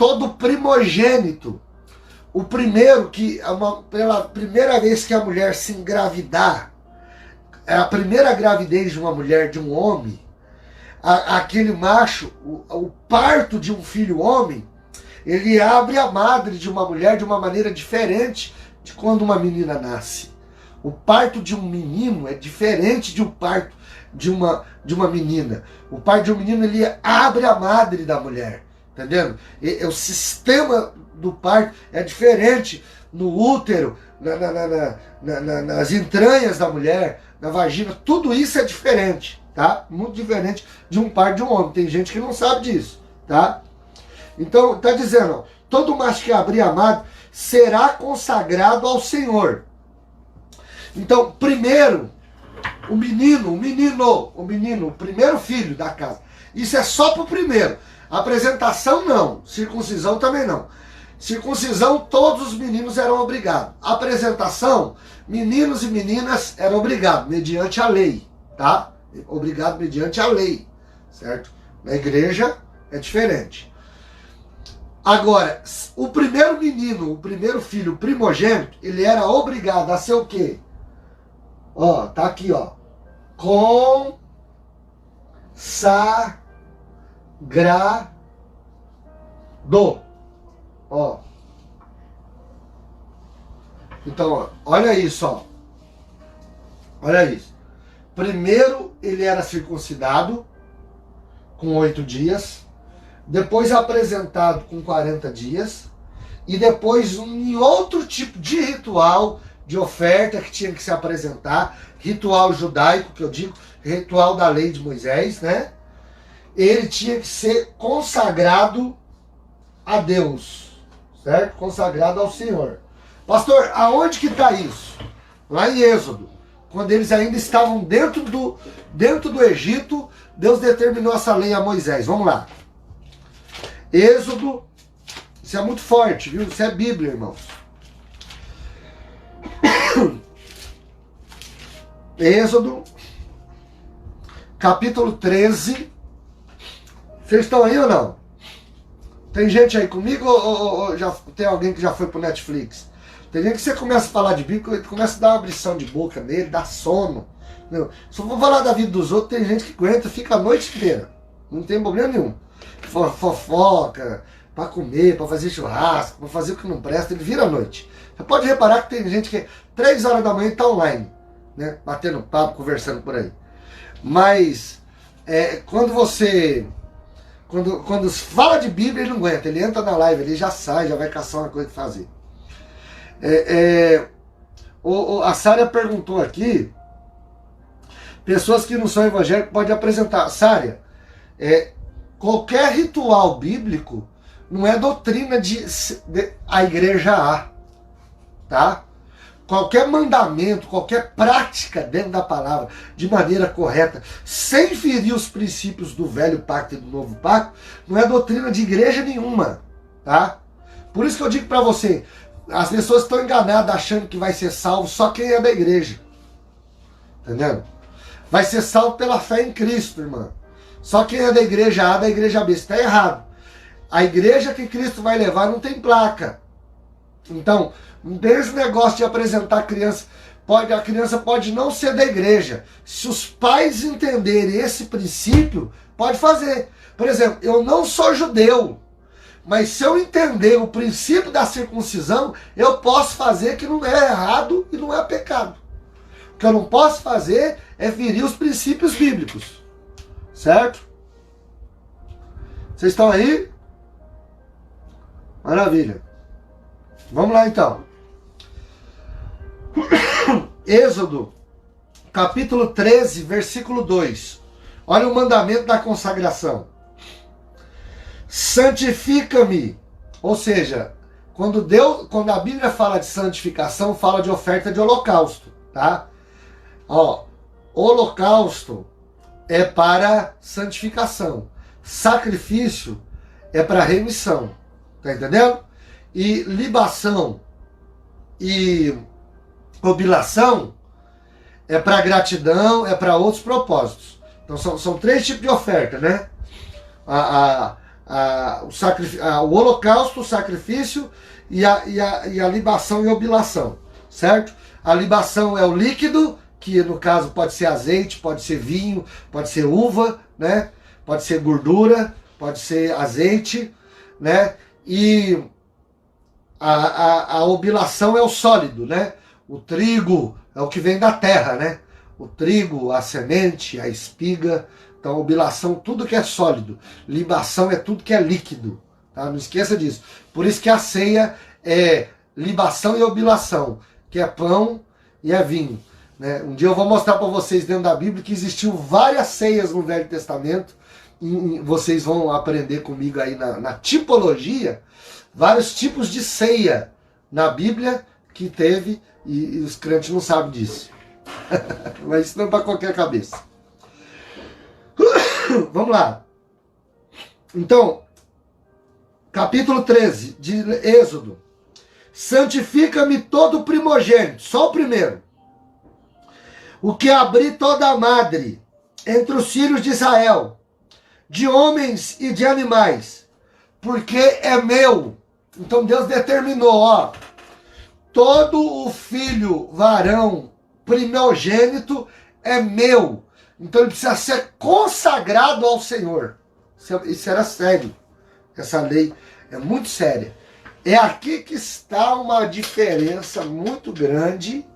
todo primogênito, o primeiro que, pela primeira vez que a mulher se engravidar, é a primeira gravidez de uma mulher, de um homem, aquele macho, o parto de um filho homem, ele abre a madre de uma mulher de uma maneira diferente de quando uma menina nasce. O parto de um menino é diferente de um parto de uma menina. O parto de um menino, ele abre a madre da mulher, entendendo? O sistema do parto é diferente no útero, nas entranhas da mulher, na vagina, tudo isso é diferente, tá? Muito diferente de um parto de um homem. Tem gente que não sabe disso, tá? Então, está dizendo, ó, todo macho que abrir a madre será consagrado ao Senhor. Então, primeiro, o primeiro filho da casa. Isso é só para o primeiro. Apresentação não, circuncisão também não. Circuncisão, todos os meninos eram obrigados. Apresentação, meninos e meninas eram obrigados, mediante a lei, tá? Obrigado mediante a lei, certo? Na igreja é diferente. Agora, o primeiro menino, o primeiro filho, o primogênito, ele era obrigado a ser o quê? Ó, tá aqui, ó. Consagrado. Ó. Então, ó, olha isso, ó. Olha isso. Primeiro ele era circuncidado com 8 dias. Depois apresentado com 40 dias, e depois em outro tipo de ritual, de oferta que tinha que se apresentar, ritual judaico, que eu digo, ritual da lei de Moisés, né? Ele tinha que ser consagrado a Deus, certo? Consagrado ao Senhor. Pastor, aonde que está isso? Lá em Êxodo, quando eles ainda estavam dentro do Egito, Deus determinou essa lei a Moisés. Vamos lá. Êxodo, isso é muito forte, viu? Isso é Bíblia, irmãos. Êxodo, capítulo 13. Vocês estão aí ou não? Tem gente aí comigo ou já tem alguém que já foi pro Netflix? Tem gente que você começa a falar de Bíblia, começa a dar uma abrição de boca nele, dá sono. Não. Se eu for falar da vida dos outros, tem gente que aguenta, fica a noite inteira. Não tem problema nenhum. Fofoca, para comer, para fazer churrasco, para fazer o que não presta, ele vira à noite. Você pode reparar que tem gente que 3 horas da manhã está online, né? Batendo papo, conversando por aí. Mas quando fala de Bíblia, ele não aguenta, ele entra na live, ele já sai, já vai caçar uma coisa que fazer. A Sária perguntou aqui, pessoas que não são evangélicos podem apresentar. Sária, qualquer ritual bíblico não é doutrina de a igreja A, tá? Qualquer mandamento, qualquer prática dentro da palavra, de maneira correta, sem ferir os princípios do velho pacto e do novo pacto, não é doutrina de igreja nenhuma, tá? Por isso que eu digo para você, as pessoas estão enganadas achando que vai ser salvo só quem é da igreja, entendendo? Vai ser salvo pela fé em Cristo, irmã. Só quem é da igreja A, da igreja B. Está errado. A igreja que Cristo vai levar não tem placa. Então, não tem esse negócio de apresentar a criança. A criança pode não ser da igreja. Se os pais entenderem esse princípio, pode fazer. Por exemplo, eu não sou judeu, mas se eu entender o princípio da circuncisão, eu posso fazer, que não é errado e não é pecado. O que eu não posso fazer é ferir os princípios bíblicos. Certo? Vocês estão aí? Maravilha. Vamos lá então. Êxodo, capítulo 13, versículo 2. Olha o mandamento da consagração. Santifica-me. Ou seja, quando a Bíblia fala de santificação, fala de oferta de holocausto, tá? Ó, holocausto é para santificação. Sacrifício é para remissão. Tá entendendo? E libação e oblação é para gratidão, é para outros propósitos. Então são 3 tipos de oferta, né? o holocausto, o sacrifício e a libação e oblação, certo? A libação é o líquido, que no caso pode ser azeite, pode ser vinho, pode ser uva, né? Pode ser gordura, pode ser azeite, né? E a oblação é o sólido, né? O trigo é o que vem da terra, né? O trigo, a semente, a espiga. Então, oblação, tudo que é sólido. Libação é tudo que é líquido. Tá? Não esqueça disso. Por isso que a ceia é libação e oblação, que é pão e é vinho. Né? Um dia eu vou mostrar para vocês dentro da Bíblia que existiu várias ceias no Velho Testamento. E vocês vão aprender comigo aí na tipologia, vários tipos de ceia na Bíblia que teve, e os crentes não sabem disso. Mas isso não é para qualquer cabeça. Vamos lá. Então, capítulo 13 de Êxodo. Santifica-me todo primogênito, só o primeiro. O que abrir toda a madre entre os filhos de Israel, de homens e de animais, porque é meu. Então Deus determinou, ó, todo o filho varão primogênito é meu. Então ele precisa ser consagrado ao Senhor. Isso era sério. Essa lei é muito séria. É aqui que está uma diferença muito grande,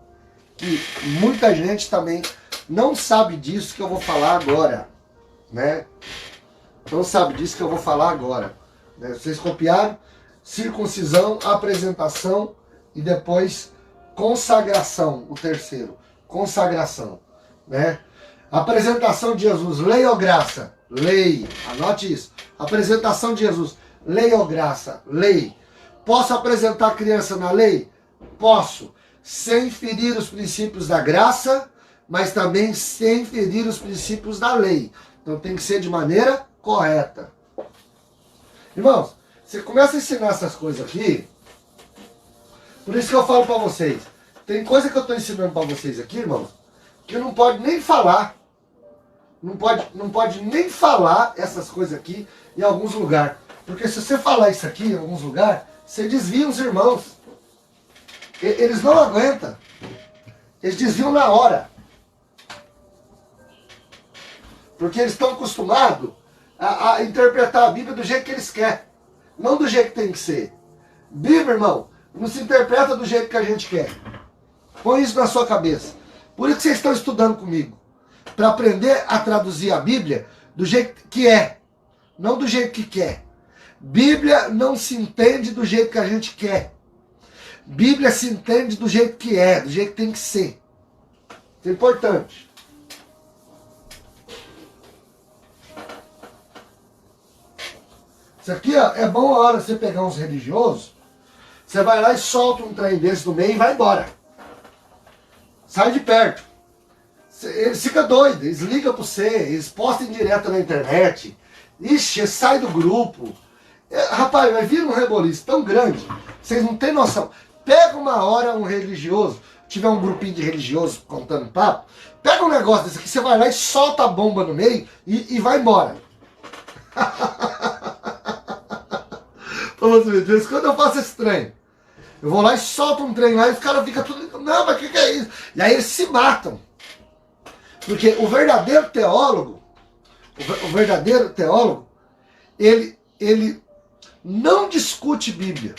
que muita gente também não sabe disso que eu vou falar agora, né? Não sabe disso que eu vou falar agora. Né? Vocês copiaram? Circuncisão, apresentação e depois consagração, o terceiro. Consagração, né? Apresentação de Jesus, lei ou graça? Lei, anote isso. Apresentação de Jesus, lei ou graça? Lei. Posso apresentar criança na lei? Posso, sem ferir os princípios da graça, mas também sem ferir os princípios da lei. Então tem que ser de maneira correta. Irmãos, você começa a ensinar essas coisas aqui, por isso que eu falo para vocês, tem coisa que eu estou ensinando para vocês aqui, irmãos, que não pode nem falar. Não pode nem falar essas coisas aqui em alguns lugares. Porque se você falar isso aqui em alguns lugares, você desvia os irmãos. Eles não aguentam. Eles desviam na hora. Porque eles estão acostumados a interpretar a Bíblia do jeito que eles querem. Não do jeito que tem que ser. Bíblia, irmão, não se interpreta do jeito que a gente quer. Põe isso na sua cabeça. Por isso que vocês estão estudando comigo. Para aprender a traduzir a Bíblia do jeito que é. Não do jeito que quer. Bíblia não se entende do jeito que a gente quer. Bíblia se entende do jeito que é, do jeito que tem que ser. Isso é importante. Isso aqui, ó, é bom a hora você pegar uns religiosos, você vai lá e solta um trem desse no meio e vai embora. Sai de perto. Eles ficam doidos, eles ligam para você, eles postam direto na internet. Ixi, sai do grupo. Rapaz, vai vir um reboliço tão grande, vocês não têm noção. Pega uma hora um religioso, tiver um grupinho de religiosos contando papo, pega um negócio desse aqui, você vai lá e solta a bomba no meio e vai embora. De vez em quando eu faço esse trem. Eu vou lá e solto um trem lá e os caras ficam tudo... Não, mas o que é isso? E aí eles se matam. Porque o verdadeiro teólogo, ele não discute Bíblia.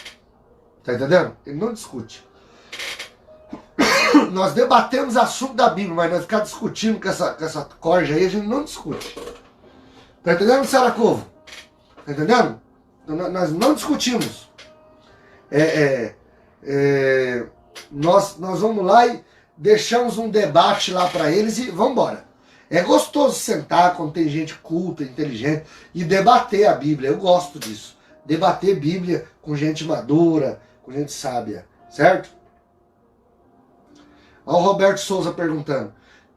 Tá entendendo? Ele não discute. Nós debatemos assunto da Bíblia, mas nós ficar discutindo com essa corja aí, a gente não discute. Tá entendendo, Saracovo? Tá entendendo? Nós não discutimos. Nós vamos lá e deixamos um debate lá para eles e vamos embora. É gostoso sentar quando tem gente culta, inteligente e debater a Bíblia. Eu gosto disso. Debater Bíblia com gente madura, com gente sábia, certo? Olha o Roberto Souza perguntando.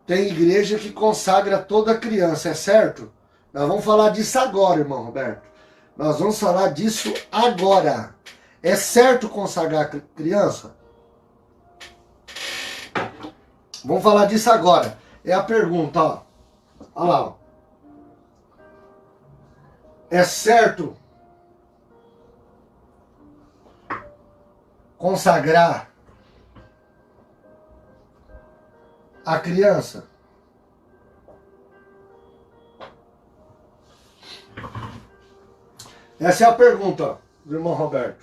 Tem igreja que consagra toda criança, é certo? Nós vamos falar disso agora, irmão Roberto. Nós vamos falar disso agora. É certo consagrar criança? Vamos falar disso agora. É a pergunta, ó. Olha lá, ó. É certo consagrar a criança? Essa é a pergunta do irmão Roberto.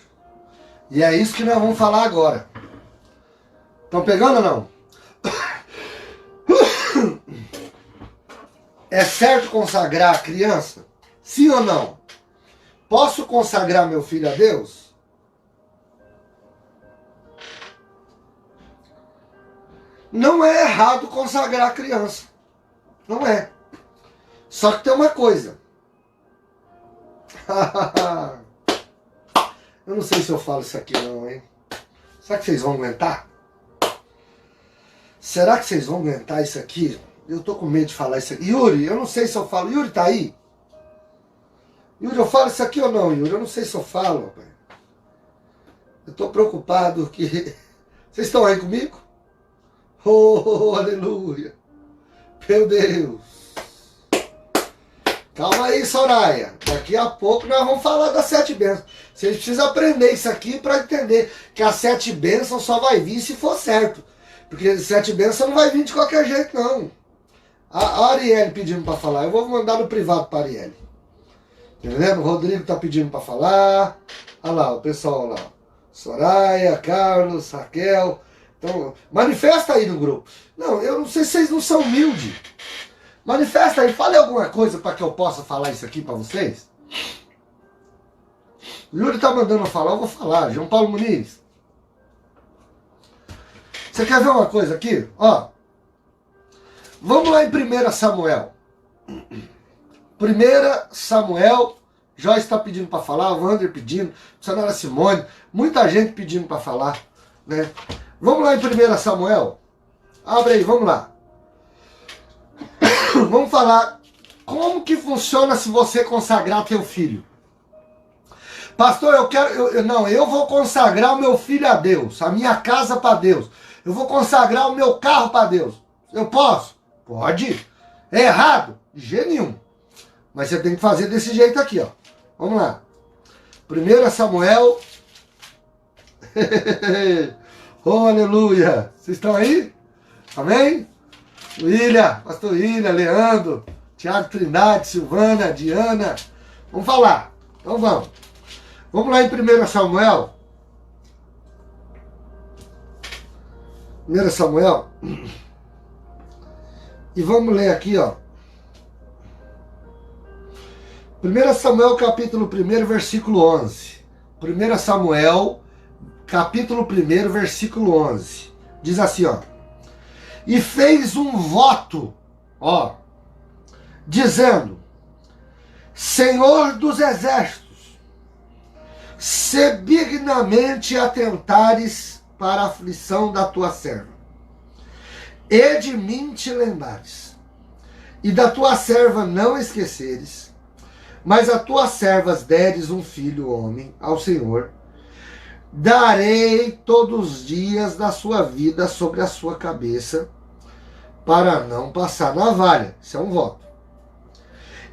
E é isso que nós vamos falar agora. Estão pegando ou não? É certo consagrar a criança? Sim ou não? Posso consagrar meu filho a Deus? Não é errado consagrar a criança. Não é. Só que tem uma coisa. Eu não sei se eu falo isso aqui não, hein? Será que vocês vão aguentar? Será que vocês vão aguentar isso aqui? Eu tô com medo de falar isso aqui. Yuri, eu não sei se eu falo. Yuri tá aí? Yuri, eu falo isso aqui ou não, Yuri? Eu não sei se eu falo, rapaz. Eu tô preocupado que... Vocês estão aí comigo? Oh, aleluia. Meu Deus. Calma aí, Soraya. Daqui a pouco nós vamos falar das 7 bênçãos. Vocês precisam aprender isso aqui para entender que as 7 bênçãos só vai vir se for certo. Porque 7 bênçãos não vai vir de qualquer jeito, não. A Arielle pedindo para falar. Eu vou mandar no privado para a Arielle. Entendendo? O Rodrigo tá pedindo para falar. Olha lá, o pessoal lá. Soraya, Carlos, Raquel. Então, manifesta aí no grupo. Não, eu não sei se vocês não são humildes. Manifesta aí, fale alguma coisa para que eu possa falar isso aqui para vocês. O Yuri tá mandando eu falar, eu vou falar. João Paulo Muniz. Você quer ver uma coisa aqui? Ó. Vamos lá em 1 Samuel. 1 Samuel. Joyce está pedindo para falar, o Wander pedindo, a Senhora Simone, muita gente pedindo para falar, né? Vamos lá em 1 Samuel. Abre aí, vamos lá. Vamos falar como que funciona se você consagrar teu filho. Pastor, eu vou consagrar o meu filho a Deus, a minha casa para Deus. Eu vou consagrar o meu carro para Deus. Eu posso? Pode. É errado? De jeito nenhum. Mas você tem que fazer desse jeito aqui, ó. Vamos lá. 1 Samuel. Oh, aleluia. Vocês estão aí? Amém? William, pastor William, Leandro, Tiago Trindade, Silvana, Diana. Vamos falar. Então vamos. Vamos lá em 1 Samuel. 1 Samuel. E vamos ler aqui, ó. 1 Samuel capítulo 1, versículo 11. 1 Samuel capítulo 1, versículo 11. Diz assim, ó. E fez um voto, ó, dizendo: Senhor dos exércitos, se benignamente atentares para a aflição da tua serva, e de mim te lembrares, e da tua serva não esqueceres, mas a tuas servas deres um filho homem ao Senhor, darei todos os dias da sua vida sobre a sua cabeça, para não passar navalha. Isso é um voto.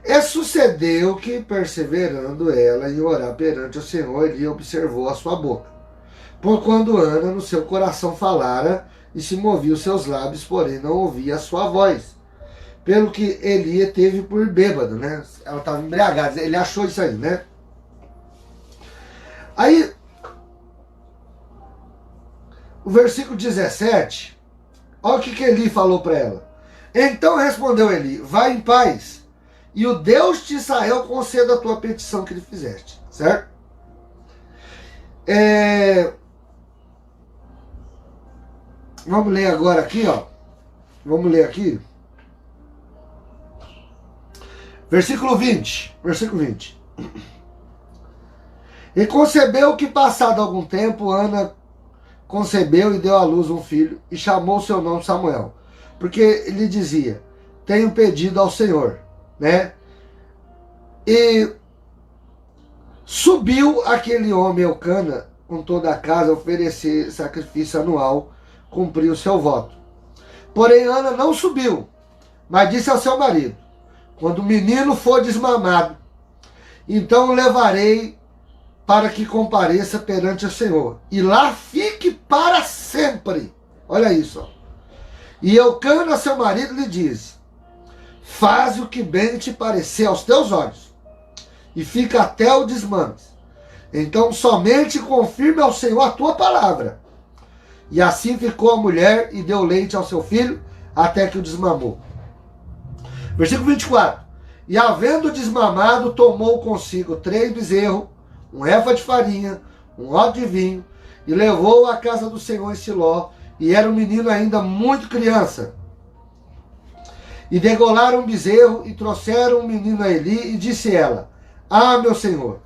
E sucedeu que, perseverando ela em orar perante o Senhor, ele observou a sua boca. Porquanto Ana no seu coração falara, e se movia os seus lábios, porém não ouvia a sua voz. Pelo que Eli teve por bêbado, né? Ela estava embriagada. Ele achou isso aí, né? Aí, o versículo 17, olha o que Eli falou para ela. Então respondeu Eli: vai em paz, e o Deus de Israel conceda a tua petição que lhe fizeste. Certo? Vamos ler agora aqui, ó. Vamos ler aqui. Versículo 20. Versículo 20. E concebeu que, passado algum tempo, Ana concebeu e deu à luz um filho, e chamou seu nome Samuel, porque ele dizia: tenho pedido ao Senhor, né? E subiu aquele homem Eucana com toda a casa a oferecer sacrifício anual, cumpriu o seu voto. Porém Ana não subiu, mas disse ao seu marido: quando o menino for desmamado, então o levarei para que compareça perante o Senhor, e lá fique para sempre. Olha isso. Ó. E Eucana, seu marido, lhe diz: faz o que bem te parecer aos teus olhos, e fica até o desmandes. Então somente confirme ao Senhor a tua palavra. E assim ficou a mulher e deu leite ao seu filho, até que o desmamou. Versículo 24. E havendo desmamado, tomou consigo 3 bezerros, um efa de farinha, um odre de vinho, e levou-o à casa do Senhor em Siló, e era um menino ainda muito criança. E degolaram um bezerro, e trouxeram o menino a Eli, e disse ela: ah, meu senhor,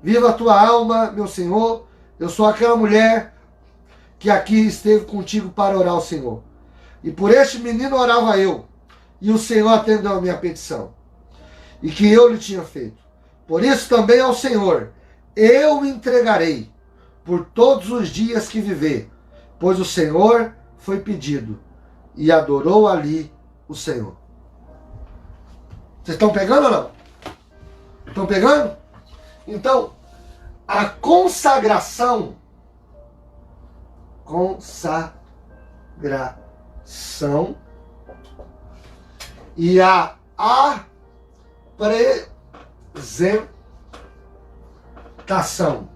viva a tua alma, meu senhor, eu sou aquela mulher que aqui esteve contigo para orar ao Senhor. E por este menino orava eu, e o Senhor atendeu a minha petição, e que eu lhe tinha feito. Por isso também ao Senhor eu o entregarei por todos os dias que viver, pois o Senhor foi pedido, e adorou ali o Senhor. Vocês estão pegando ou não? Estão pegando? Então, a consagração e a apresentação.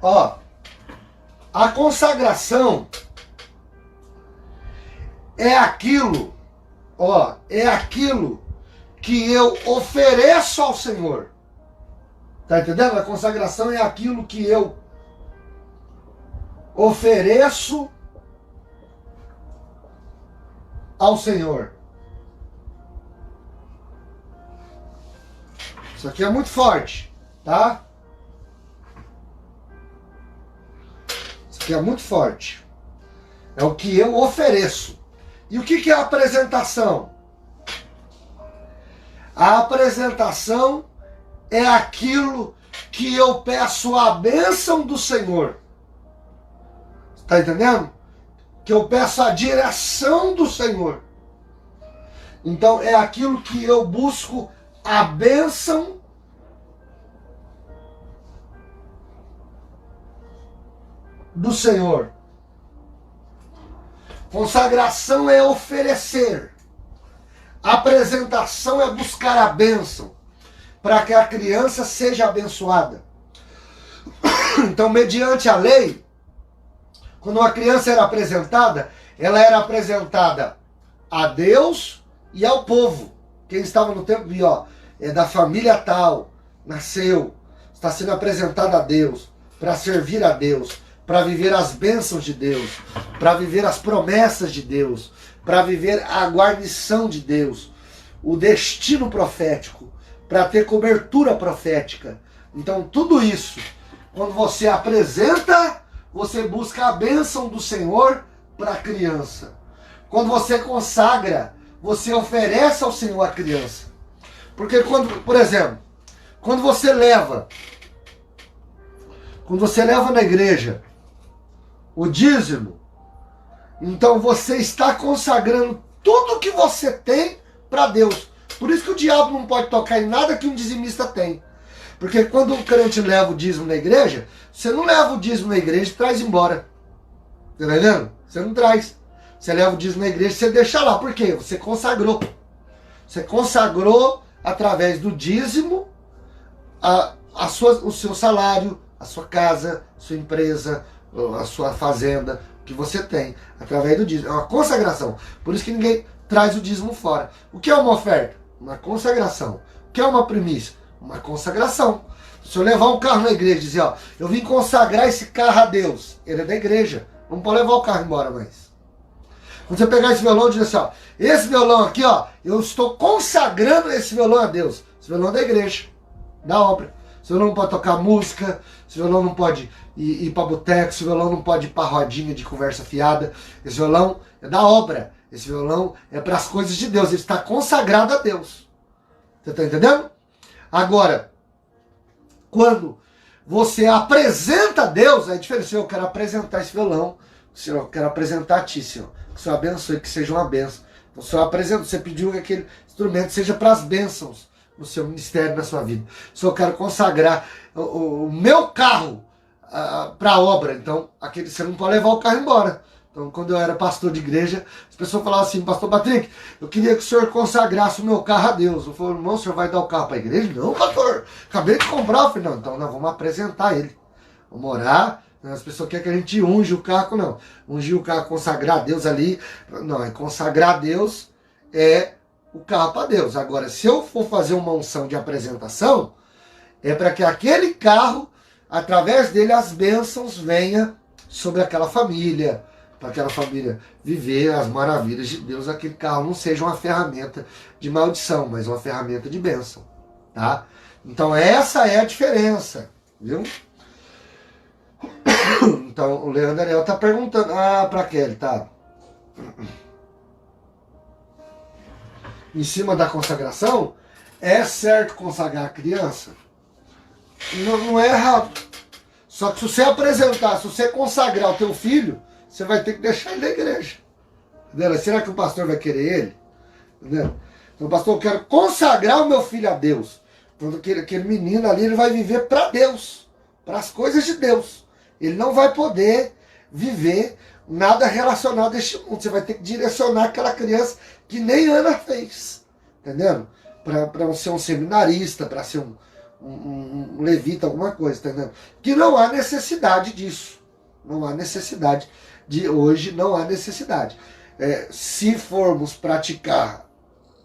Ó, a consagração é aquilo, é aquilo que eu ofereço ao Senhor. Tá entendendo? A consagração é aquilo que eu ofereço ao Senhor. Isso aqui é muito forte, tá? Isso aqui é muito forte. É o que eu ofereço. E o que é a apresentação? A apresentação é aquilo que eu peço a bênção do Senhor. Está entendendo? Que eu peço a direção do Senhor. Então é aquilo que eu busco a bênção do Senhor. Consagração é oferecer. Apresentação é buscar a bênção para que a criança seja abençoada. Então, mediante a lei, quando uma criança era apresentada, ela era apresentada a Deus e ao povo. Quem estava no templo viu, ó, é da família tal, nasceu, está sendo apresentada a Deus, para servir a Deus, para viver as bênçãos de Deus, para viver as promessas de Deus, para viver a guarnição de Deus, o destino profético, para ter cobertura profética. Então tudo isso, quando você apresenta, você busca a bênção do Senhor para a criança. Quando você consagra, você oferece ao Senhor a criança. Porque quando, por exemplo, quando você leva na igreja o dízimo, então você está consagrando tudo que você tem para Deus. Por isso que o diabo não pode tocar em nada que um dizimista tem. Porque quando o crente leva o dízimo na igreja, você não leva o dízimo na igreja e traz embora. Tá entendendo? Você não traz. Você leva o dízimo na igreja e você deixa lá. Por quê? Você consagrou. Você consagrou através do dízimo o seu salário, a sua casa, a sua empresa, a sua fazenda, o que você tem, através do dízimo. É uma consagração. Por isso que ninguém traz o dízimo fora. O que é uma oferta? Uma consagração. O que é uma primícia? Uma consagração. Se eu levar um carro na igreja e dizer, ó, eu vim consagrar esse carro a Deus, ele é da igreja, não pode levar o carro embora mais. Quando você pegar esse violão e dizer assim, ó, esse violão aqui, ó, eu estou consagrando esse violão a Deus. Esse violão é da igreja, da obra. Esse violão não pode tocar música, esse violão não pode ir para boteco, esse violão não pode ir para rodinha de conversa fiada. Esse violão é da obra. Esse violão é para as coisas de Deus, ele está consagrado a Deus. Você está entendendo? Agora, quando você apresenta a Deus, é diferente. Senhor, eu quero apresentar esse violão. Senhor, eu quero apresentar a Ti, Senhor. Que o Senhor abençoe, que seja uma bênção. Então, o Senhor apresenta, você pediu que aquele instrumento seja para as bênçãos. no seu ministério, na sua vida. Se eu quero consagrar o meu carro para a obra, então você não pode levar o carro embora. Então, quando eu era pastor de igreja, as pessoas falavam assim: pastor Patrick, eu queria que o senhor consagrasse o meu carro a Deus. Eu falei: irmão, o senhor vai dar o carro para a igreja? Não, pastor, acabei de comprar. Eu falei: não, então nós vamos apresentar ele. Vamos orar. As pessoas querem que a gente unge o carro, não. Ungir o carro, consagrar a Deus ali. Não, é consagrar a Deus, é o carro para Deus. Agora, se eu for fazer uma unção de apresentação, é para que aquele carro, através dele, as bênçãos venham sobre aquela família, para aquela família viver as maravilhas de Deus. Aquele carro não seja uma ferramenta de maldição, mas uma ferramenta de bênção, tá? Então essa é a diferença, viu? Então o Leandro Ariel tá perguntando, para Kelly, tá? Em cima da consagração, é certo consagrar a criança? Não é errado. Só que se você apresentar, se você consagrar o teu filho, você vai ter que deixar ele na igreja. Entendeu? Será que o pastor vai querer ele? Entendeu? Então, pastor, eu quero consagrar o meu filho a Deus. Então, aquele menino ali, ele vai viver para Deus, para as coisas de Deus. Ele não vai poder viver nada relacionado a este mundo. Você vai ter que direcionar aquela criança que nem Ana fez. Entendendo? Para ser um seminarista, para ser um levita, alguma coisa, entendeu? Que não há necessidade disso. Não há necessidade. Hoje não há necessidade. Se formos praticar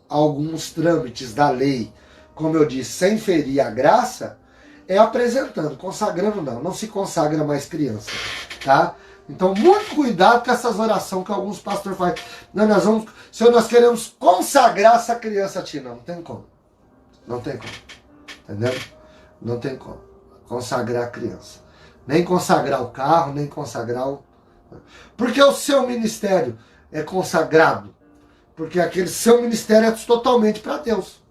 alguns trâmites da lei, como eu disse, sem ferir a graça, é apresentando, consagrando não se consagra mais criança, tá? Então, muito cuidado com essas orações que alguns pastores fazem. Não, nós queremos consagrar essa criança a ti. Não tem como. Não tem como. Entendeu? Não tem como consagrar a criança. Nem consagrar o carro, nem consagrar o... Porque o seu ministério é consagrado. Porque aquele seu ministério é totalmente para Deus.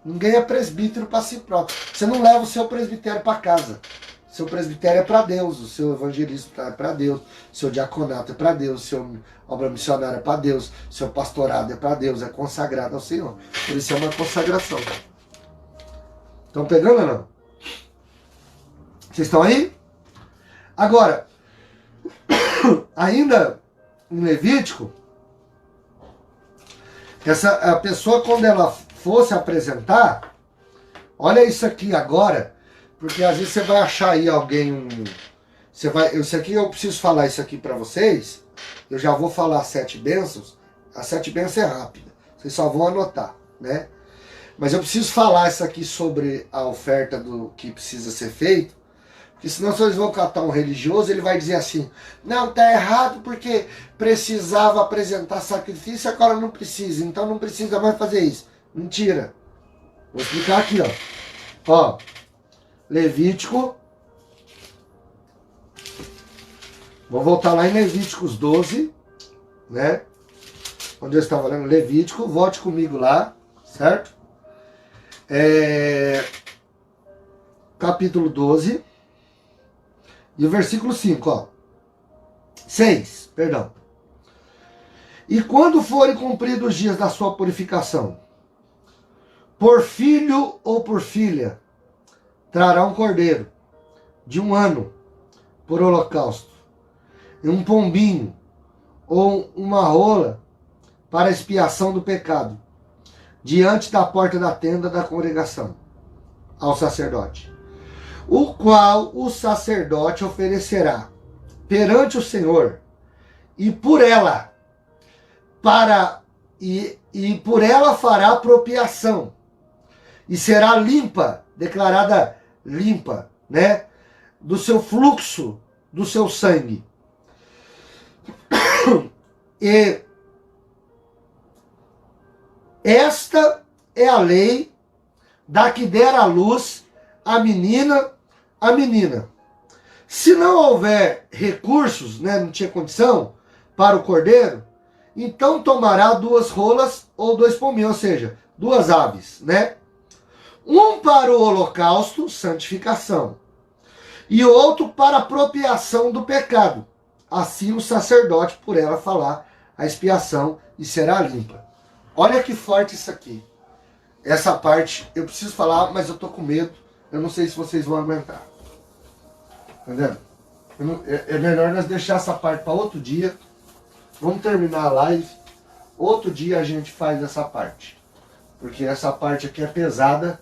Ninguém é presbítero para si próprio. Você não leva o seu presbitério para casa. Seu presbitério é para Deus, o seu evangelismo é para Deus, o seu diaconato é para Deus, o seu obra missionária é para Deus, o seu pastorado é para Deus, é consagrado ao Senhor. Por isso é uma consagração. Estão pegando ou não? Vocês estão aí? Agora, ainda em Levítico, a pessoa, quando ela fosse apresentar, olha isso aqui agora, porque às vezes você vai achar aí alguém, isso aqui eu preciso falar isso aqui para vocês, eu já vou falar as 7 bênçãos, as 7 bênçãos é rápida, vocês só vão anotar, né? Mas eu preciso falar isso aqui sobre a oferta do que precisa ser feito, porque senão se eles vão catar um religioso, ele vai dizer assim: não, tá errado porque precisava apresentar sacrifício, agora não precisa, então não precisa mais fazer isso. Mentira. Vou explicar aqui, ó. Levítico. Vou voltar lá em Levíticos 12, né? Onde eu estava lendo Levítico, volte comigo lá, certo? Capítulo 12. E o versículo 5, 6, perdão. E quando forem cumpridos os dias da sua purificação, por filho ou por filha, trará um cordeiro de 1 ano por holocausto, e um pombinho ou uma rola para expiação do pecado, diante da porta da tenda da congregação, ao sacerdote, o qual o sacerdote oferecerá perante o Senhor, e por ela por ela fará propiação, e será limpa, declarada limpa, né, do seu fluxo, do seu sangue. E esta é a lei da que der à luz a menina. Se não houver recursos, né, não tinha condição para o cordeiro, então tomará 2 rolas ou 2 pombinhos, ou seja, 2 aves, né? Um para o holocausto, santificação, e o outro para a propiação do pecado. Assim o sacerdote por ela fará a expiação e será limpa. Olha que forte isso aqui. essa parte eu preciso falar, mas eu tô com medo. Eu não sei se vocês vão aguentar. Entendeu? É melhor nós deixar essa parte para outro dia. Vamos terminar a live. Outro dia a gente faz essa parte. Porque essa parte aqui é pesada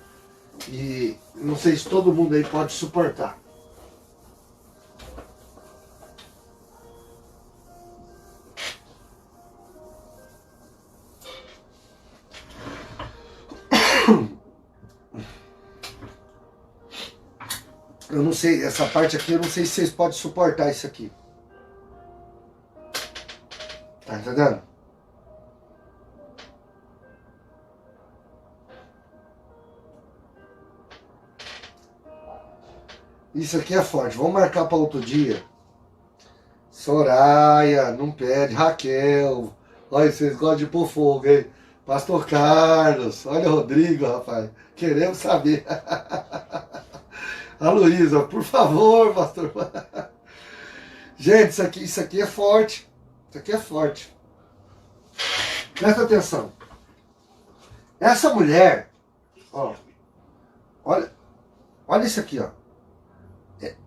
e não sei se todo mundo aí pode suportar. Eu não sei, essa parte aqui, eu não sei se vocês podem suportar isso aqui. Tá entendendo? Isso aqui é forte. Vamos marcar para outro dia. Soraya, não pede. Raquel. Olha, vocês gostam de pôr fogo, hein? Pastor Carlos. Olha o Rodrigo, rapaz. Queremos saber. A Luísa, por favor, pastor. Gente, isso aqui é forte. Isso aqui é forte. Presta atenção. Essa mulher, ó, olha isso aqui, ó.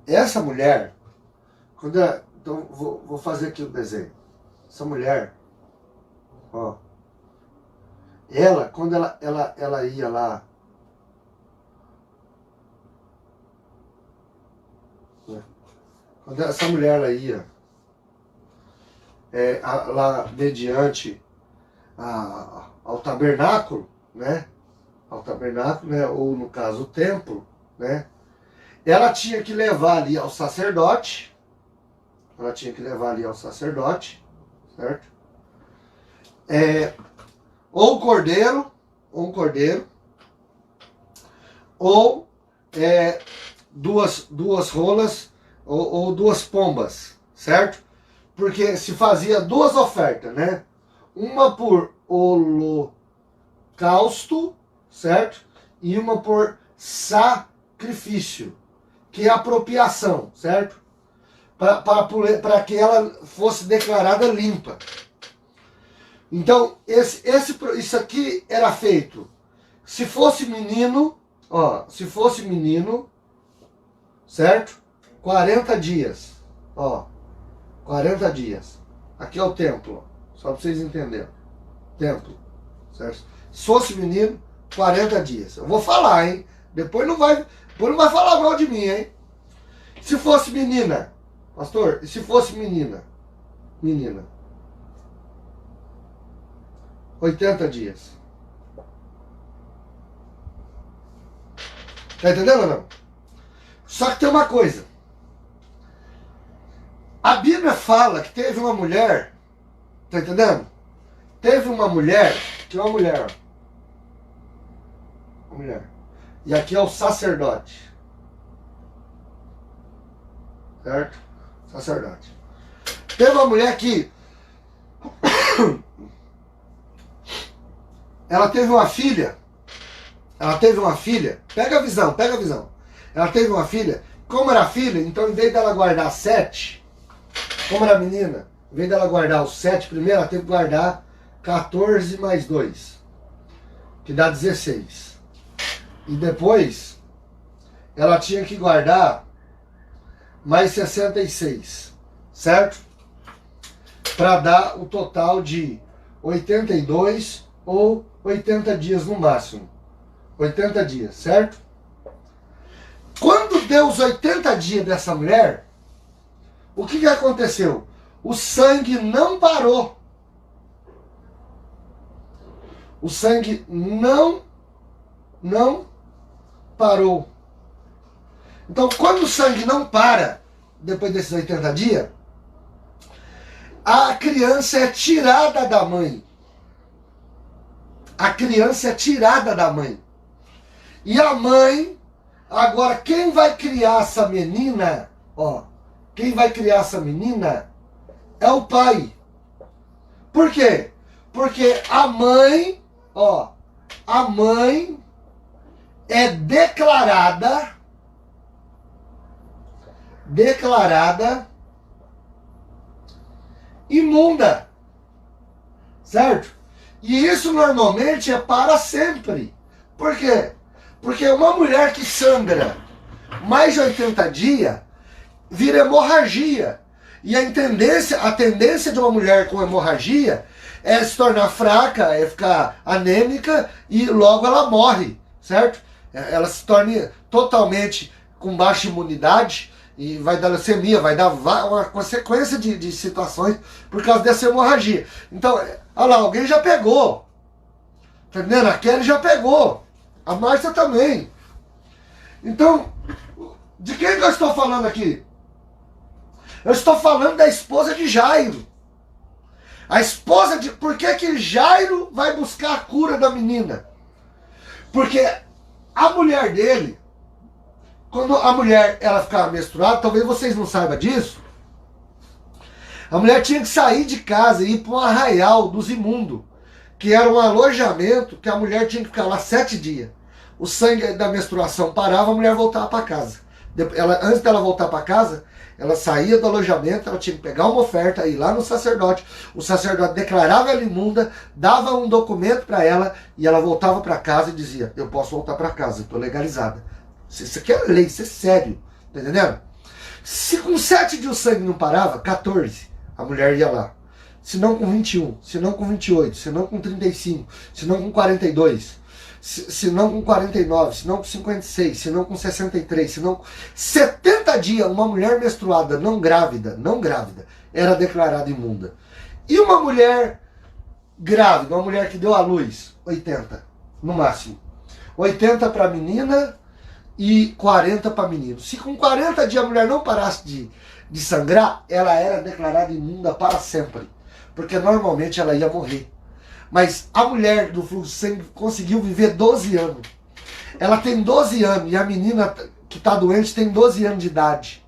Essa mulher, quando ela, então vou fazer aqui o desenho. Essa mulher, ó, ela, quando ela ia lá, né? Quando essa mulher ela ia lá mediante ao tabernáculo, né? Ao tabernáculo, né? Ou no caso o templo, né? Ela tinha que levar ali ao sacerdote. Ela tinha que levar ali ao sacerdote, certo? Ou um cordeiro, ou duas rolas, ou duas pombas, certo? Porque se fazia duas ofertas, né? Uma por holocausto, certo? E uma por sacrifício, que é apropriação, certo? Para que ela fosse declarada limpa. Então, isso aqui era feito. Se fosse menino, ó, certo? 40 dias, ó, 40 dias. Aqui é o templo, só para vocês entenderem. Templo, certo? Se fosse menino, 40 dias. Eu vou falar, hein? Depois não vai falar mal de mim, hein? Se fosse menina, pastor, e se fosse menina? 80 dias. Tá entendendo ou não? Só que tem uma coisa. A Bíblia fala que teve uma mulher, tá entendendo? Teve uma mulher, que é uma mulher, ó. Uma mulher. E aqui é o sacerdote. Certo? Sacerdote. Teve uma mulher que ela teve uma filha. Pega a visão. Ela teve uma filha. Como era filha, então em vez dela guardar 7, como era menina, em vez dela guardar os 7 primeiro, ela teve que guardar 14 mais 2, que dá 16. E depois, ela tinha que guardar mais 66, certo? Para dar o total de 82 ou 80 dias no máximo. 80 dias, certo? Quando deu os 80 dias dessa mulher, o que aconteceu? O sangue não parou. O sangue não parou. Então, quando o sangue não para, depois desses 80 dias, a criança é tirada da mãe. A criança é tirada da mãe. E a mãe, agora quem vai criar essa menina, ó, quem vai criar essa menina é o pai. Por quê? Porque a mãe, ó, a mãe é declarada imunda, certo? E isso normalmente é para sempre. Por quê? Porque uma mulher que sangra mais de 80 dias vira hemorragia. E a tendência de uma mulher com hemorragia é se tornar fraca, é ficar anêmica e logo ela morre, certo? Ela se torna totalmente com baixa imunidade e vai dar leucemia, vai dar uma consequência de situações por causa dessa hemorragia. Então, olha lá, alguém já pegou. Tá entendendo? A Kelly já pegou. A Márcia também. Então, de quem que eu estou falando aqui? Eu estou falando da esposa de Jairo. A esposa de... Por que Jairo vai buscar a cura da menina? Porque a mulher dele, quando a mulher ela ficava menstruada, talvez vocês não saibam disso, a mulher tinha que sair de casa e ir para um arraial dos imundos, que era um alojamento que a mulher tinha que ficar lá 7 dias. O sangue da menstruação parava, a mulher voltava para casa. Antes dela voltar para casa, ela saía do alojamento, ela tinha que pegar uma oferta, ir lá no sacerdote, o sacerdote declarava ela imunda, dava um documento para ela e ela voltava para casa e dizia, eu posso voltar para casa, estou legalizada. Isso aqui é lei, isso é sério, tá entendendo? Se com 7 dias o sangue não parava, 14, a mulher ia lá. Se não com 21, se não com 28, se não com 35, se não com 42, se não com 49, se não com 56, se não com 63, se não com 70 dias, uma mulher menstruada não grávida, era declarada imunda. E uma mulher grávida, uma mulher que deu à luz, 80, no máximo. 80 para a menina e 40 para menino. Se com 40 dias a mulher não parasse de sangrar, ela era declarada imunda para sempre. Porque normalmente ela ia morrer. Mas a mulher do fluxo de sangue conseguiu viver 12 anos. Ela tem 12 anos e a menina que está doente tem 12 anos de idade.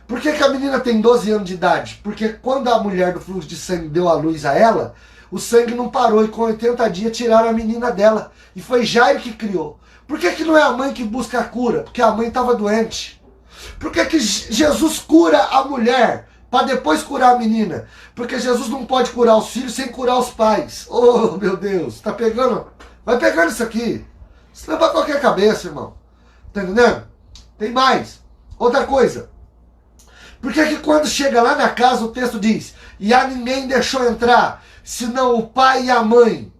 Por que a menina tem 12 anos de idade? Porque quando a mulher do fluxo de sangue deu a luz a ela, o sangue não parou e com 80 dias tiraram a menina dela. E foi Jairo que criou. Por que não é a mãe que busca a cura? Porque a mãe estava doente. Por que Jesus cura a mulher para depois curar a menina? Porque Jesus não pode curar os filhos sem curar os pais. Oh, meu Deus, tá pegando? Vai pegando isso aqui. Isso não é para qualquer cabeça, irmão. Tá entendendo? Tem mais. Outra coisa. Por que quando chega lá na casa o texto diz, e a ninguém deixou entrar, senão o pai e a mãe?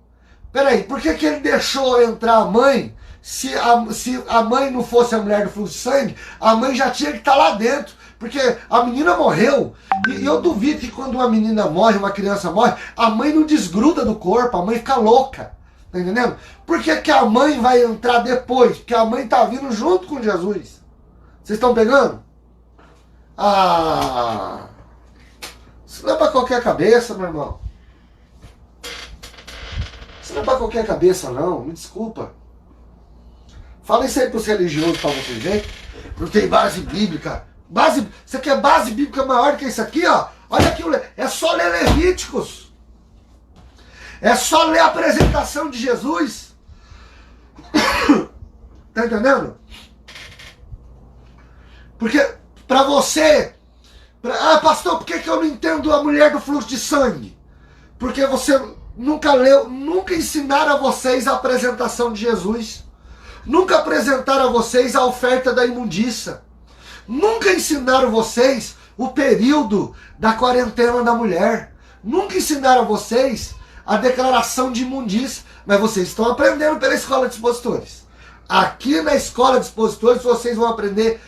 Peraí, por que ele deixou entrar a mãe? Se a mãe não fosse a mulher do fluxo de sangue, a mãe já tinha que estar lá dentro. Porque a menina morreu. E eu duvido que quando uma menina morre, uma criança morre, a mãe não desgruda do corpo, a mãe fica louca. Tá entendendo? Por que a mãe vai entrar depois? Porque a mãe tá vindo junto com Jesus. Vocês estão pegando? Ah! Isso não é pra qualquer cabeça, meu irmão. Isso não é pra qualquer cabeça, não. Me desculpa. Fala isso aí pros religiosos pra vocês verem. Não tem base bíblica. Você quer base bíblica maior que isso aqui, ó? Olha aqui, é só ler Levíticos. É só ler a apresentação de Jesus. Tá entendendo? Porque para você... pastor, por que eu não entendo a mulher do fluxo de sangue? Porque você nunca leu, nunca ensinaram a vocês a apresentação de Jesus. Nunca apresentaram a vocês a oferta da imundícia. Nunca ensinaram vocês o período da quarentena da mulher. Nunca ensinaram a vocês a declaração de imundícia. Mas vocês estão aprendendo pela escola de expositores. Aqui na escola de expositores vocês vão aprender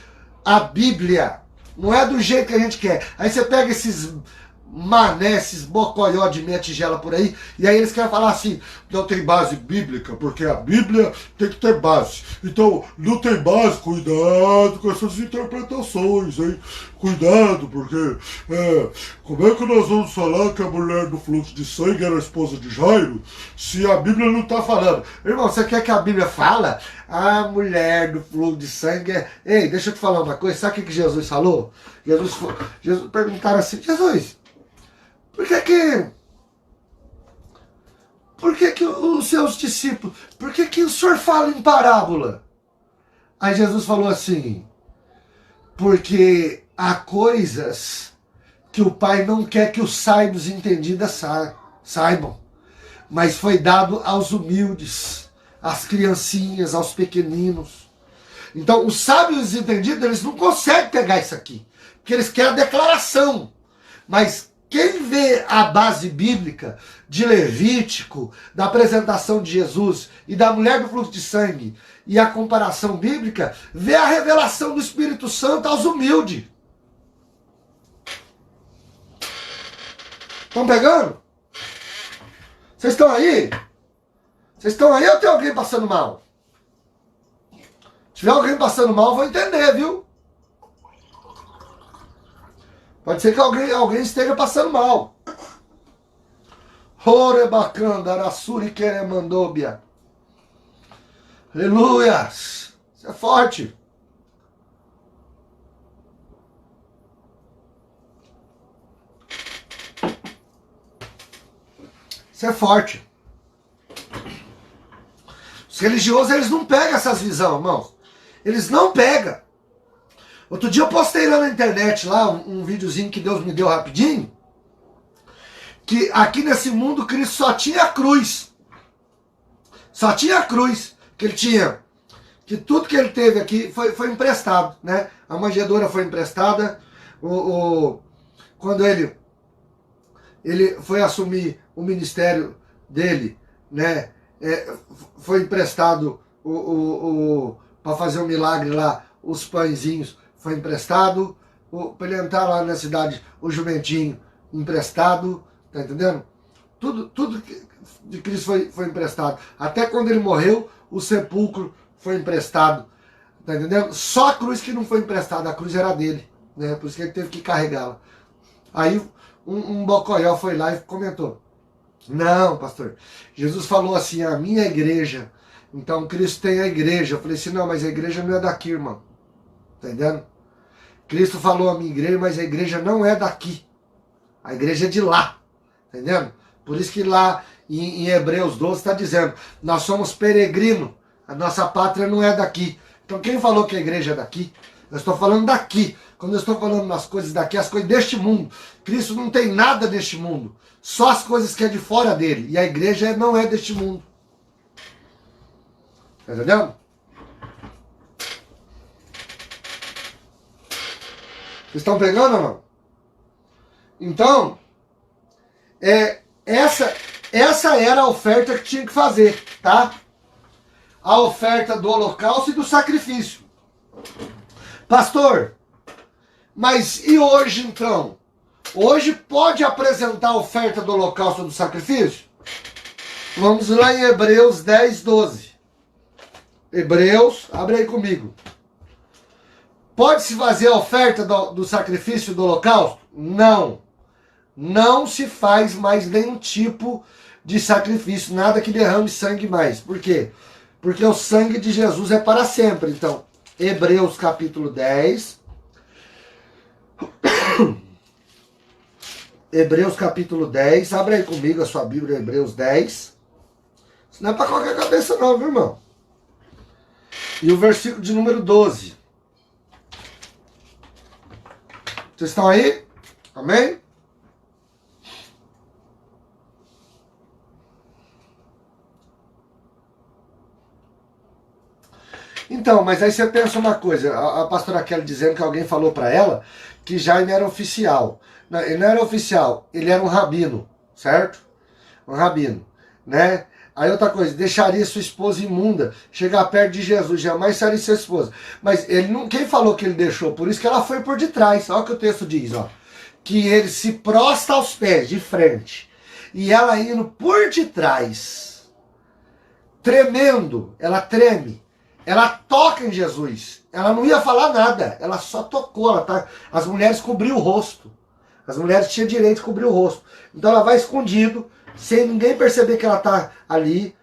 a Bíblia. Não é do jeito que a gente quer. Aí você pega esses mané, esses bocoió de meia tigela por aí, e aí eles querem falar assim, não tem base bíblica, porque a Bíblia tem que ter base. Então, não tem base, cuidado com essas interpretações, hein? Cuidado, porque como é que nós vamos falar que a mulher do fluxo de sangue era a esposa de Jairo, se a Bíblia não está falando? Irmão, você quer que a Bíblia fala? A mulher do fluxo de sangue é... Ei, deixa eu te falar uma coisa, sabe o que Jesus falou? Jesus perguntaram assim, Jesus, por que os seus discípulos, por que o senhor fala em parábola? Aí Jesus falou assim, porque há coisas que o Pai não quer que os sábios entendidas saibam, mas foi dado aos humildes, às criancinhas, aos pequeninos. Então, os sábios entendidos, eles não conseguem pegar isso aqui, porque eles querem a declaração. Mas quem vê a base bíblica de Levítico, da apresentação de Jesus e da mulher do fluxo de sangue, e a comparação bíblica, vê a revelação do Espírito Santo aos humildes. Estão pegando? Vocês estão aí? Vocês estão aí ou tem alguém passando mal? Se tiver alguém passando mal, eu vou entender, viu? Pode ser que alguém esteja passando mal. Orebacanda, Arassuri Queremandobia. Aleluia! Isso é forte. Isso é forte. Os religiosos, eles não pegam essas visões, irmãos. Eles não pegam. Outro dia eu postei lá na internet, lá, um videozinho que Deus me deu rapidinho, que aqui nesse mundo Cristo só tinha a cruz. Só tinha a cruz que ele tinha. Que tudo que ele teve aqui foi emprestado, né? A manjedoura foi emprestada. Quando ele foi assumir o ministério dele, né? Foi emprestado para fazer um milagre lá, os pãezinhos foi emprestado, para ele entrar lá na cidade, o jumentinho emprestado, tá entendendo? Tudo de Cristo foi emprestado. Até quando ele morreu, o sepulcro foi emprestado, tá entendendo? Só a cruz que não foi emprestada, a cruz era dele, né? Por isso que ele teve que carregá-la. Aí um bocoió foi lá e comentou: não, pastor, Jesus falou assim, a minha igreja, então Cristo tem a igreja. Eu falei assim, não, mas a igreja não é daqui, irmão. Tá entendendo? Cristo falou a minha igreja, mas a igreja não é daqui. A igreja é de lá. Tá entendendo? Por isso que lá em Hebreus 12 está dizendo, nós somos peregrinos, a nossa pátria não é daqui. Então quem falou que a igreja é daqui? Eu estou falando daqui. Quando eu estou falando nas coisas daqui, as coisas deste mundo. Cristo não tem nada deste mundo. Só as coisas que é de fora dele. E a igreja não é deste mundo. Tá entendendo? Vocês estão pegando ou não? Então, essa era a oferta que tinha que fazer, tá? A oferta do holocausto e do sacrifício. Pastor, mas e hoje então? Hoje pode apresentar a oferta do holocausto e do sacrifício? Vamos lá em Hebreus 10, 12. Hebreus, abre aí comigo. Pode-se fazer a oferta do sacrifício do holocausto? Não. Não se faz mais nenhum tipo de sacrifício, nada que derrame sangue mais. Por quê? Porque o sangue de Jesus é para sempre. Então, Hebreus capítulo 10. Hebreus capítulo 10. Abre aí comigo a sua Bíblia, Hebreus 10. Isso não é para qualquer cabeça não, viu, irmão? E o versículo de número 12. Vocês estão aí? Amém? Então, mas aí você pensa uma coisa, a pastora Kelly dizendo que alguém falou para ela que Jaime era oficial. Não, ele não era oficial, ele era um rabino, certo? Um rabino, né? Aí outra coisa, deixaria sua esposa imunda, chegar perto de Jesus, jamais seria sua esposa. Mas ele não, quem falou que ele deixou? Por isso que ela foi por detrás. Olha o que o texto diz, ó. Que ele se prostra aos pés, de frente. E ela indo por detrás, tremendo, ela treme. Ela toca em Jesus. Ela não ia falar nada, ela só tocou. As mulheres cobriam o rosto. As mulheres tinham direito de cobrir o rosto. Então ela vai escondido, sem ninguém perceber que ela está ali,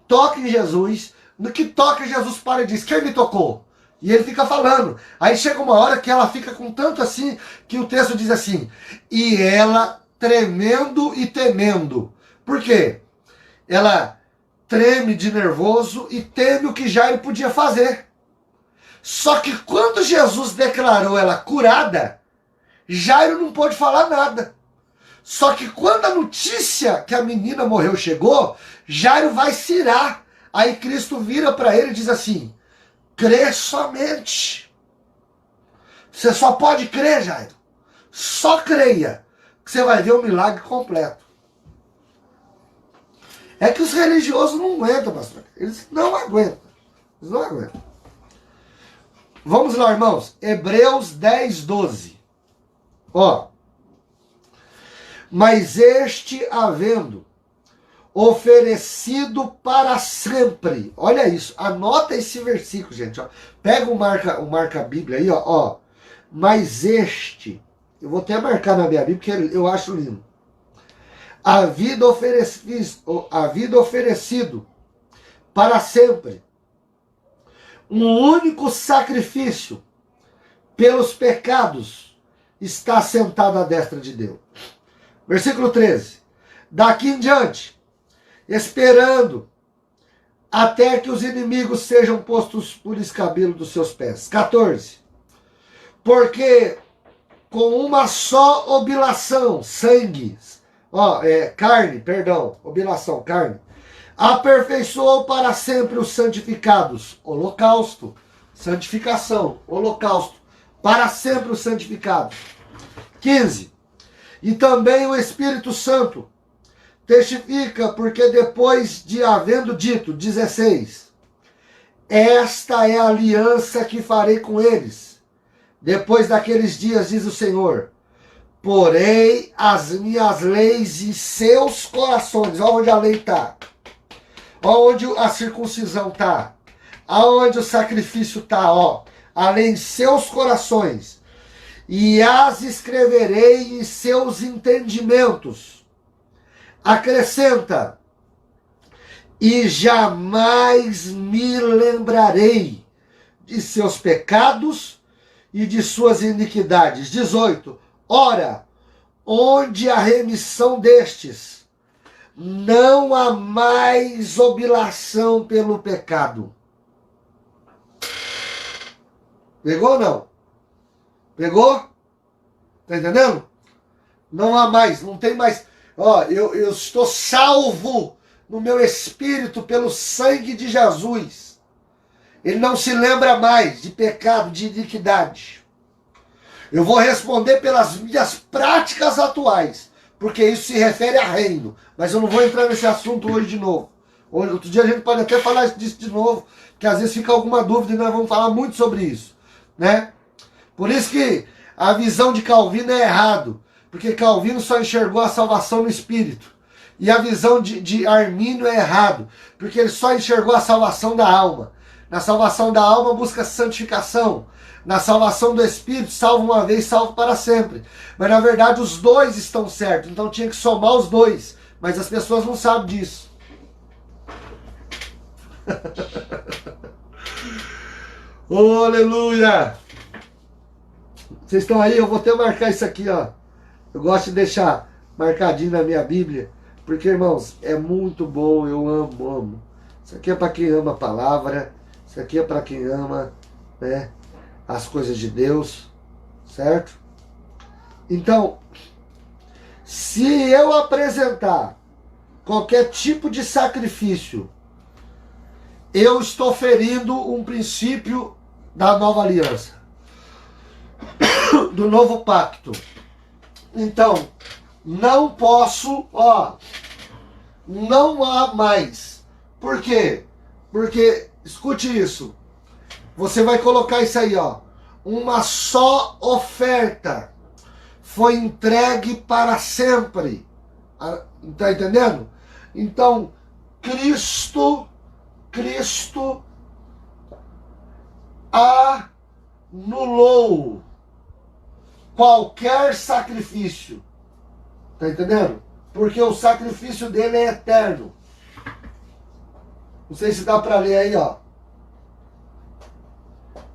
toca em Jesus. No que toca, Jesus para e diz, quem me tocou? E ele fica falando. Aí chega uma hora que ela fica com tanto assim, que o texto diz assim, e ela tremendo e temendo. Por quê? Ela treme de nervoso e teme o que Jairo podia fazer. Só que quando Jesus declarou ela curada, Jairo não pôde falar nada. Só que quando a notícia que a menina morreu chegou, Jairo vai se irar. Aí Cristo vira para ele e diz assim: crê somente. Você só pode crer, Jairo. Só creia, que você vai ver o milagre completo. É que os religiosos não aguentam, pastor. Eles não aguentam. Eles não aguentam. Vamos lá, irmãos. Hebreus 10, 12. Ó. Mas este, havendo oferecido para sempre. Olha isso. Anota esse versículo, gente. Ó. Pega o marca Bíblia aí, ó. Mas este, eu vou até marcar na minha Bíblia, porque eu acho lindo. Havido oferecido para sempre um único sacrifício pelos pecados, está sentado à destra de Deus. Versículo 13. Daqui em diante, esperando até que os inimigos sejam postos por escabelo dos seus pés. 14. Porque com uma só oblação, sangue, carne, aperfeiçoou para sempre os santificados, holocausto, santificação, holocausto, para sempre os santificados. 15. E também o Espírito Santo testifica, porque depois de havendo dito, 16, esta é a aliança que farei com eles, depois daqueles dias, diz o Senhor, porei as minhas leis em seus corações. Olha onde a lei está. Olha onde a circuncisão está. Aonde o sacrifício está. A lei em seus corações. E as escreverei em seus entendimentos. Acrescenta. E jamais me lembrarei de seus pecados e de suas iniquidades. 18. Ora, onde a remissão destes, não há mais oblação pelo pecado. Pegou ou não? Pegou? Tá entendendo? Não há mais, não tem mais. Eu estou salvo no meu espírito pelo sangue de Jesus. Ele não se lembra mais de pecado, de iniquidade. Eu vou responder pelas minhas práticas atuais, porque isso se refere a reino. Mas eu não vou entrar nesse assunto hoje de novo. Outro dia a gente pode até falar disso de novo, que às vezes fica alguma dúvida e nós vamos falar muito sobre isso, né? Por isso que a visão de Calvino é errado, porque Calvino só enxergou a salvação no Espírito. E a visão de Armínio é errado, porque ele só enxergou a salvação da alma. Na salvação da alma busca santificação. Na salvação do Espírito, salvo uma vez, salvo para sempre. Mas na verdade os dois estão certos, então tinha que somar os dois. Mas as pessoas não sabem disso. Oh, aleluia! Vocês estão aí? Eu vou até marcar isso aqui, ó. Eu gosto de deixar marcadinho na minha Bíblia, porque, irmãos, é muito bom, eu amo. Isso aqui é para quem ama a palavra, isso aqui é para quem ama, né, as coisas de Deus, certo? Então, se eu apresentar qualquer tipo de sacrifício, eu estou ferindo um princípio da nova aliança, do novo pacto. Então, não posso, não há mais. Por quê? Porque, escute isso, você vai colocar isso aí, uma só oferta foi entregue para sempre. Tá entendendo? Então, Cristo anulou qualquer sacrifício. Tá entendendo? Porque o sacrifício dele é eterno. Não sei se dá para ler aí,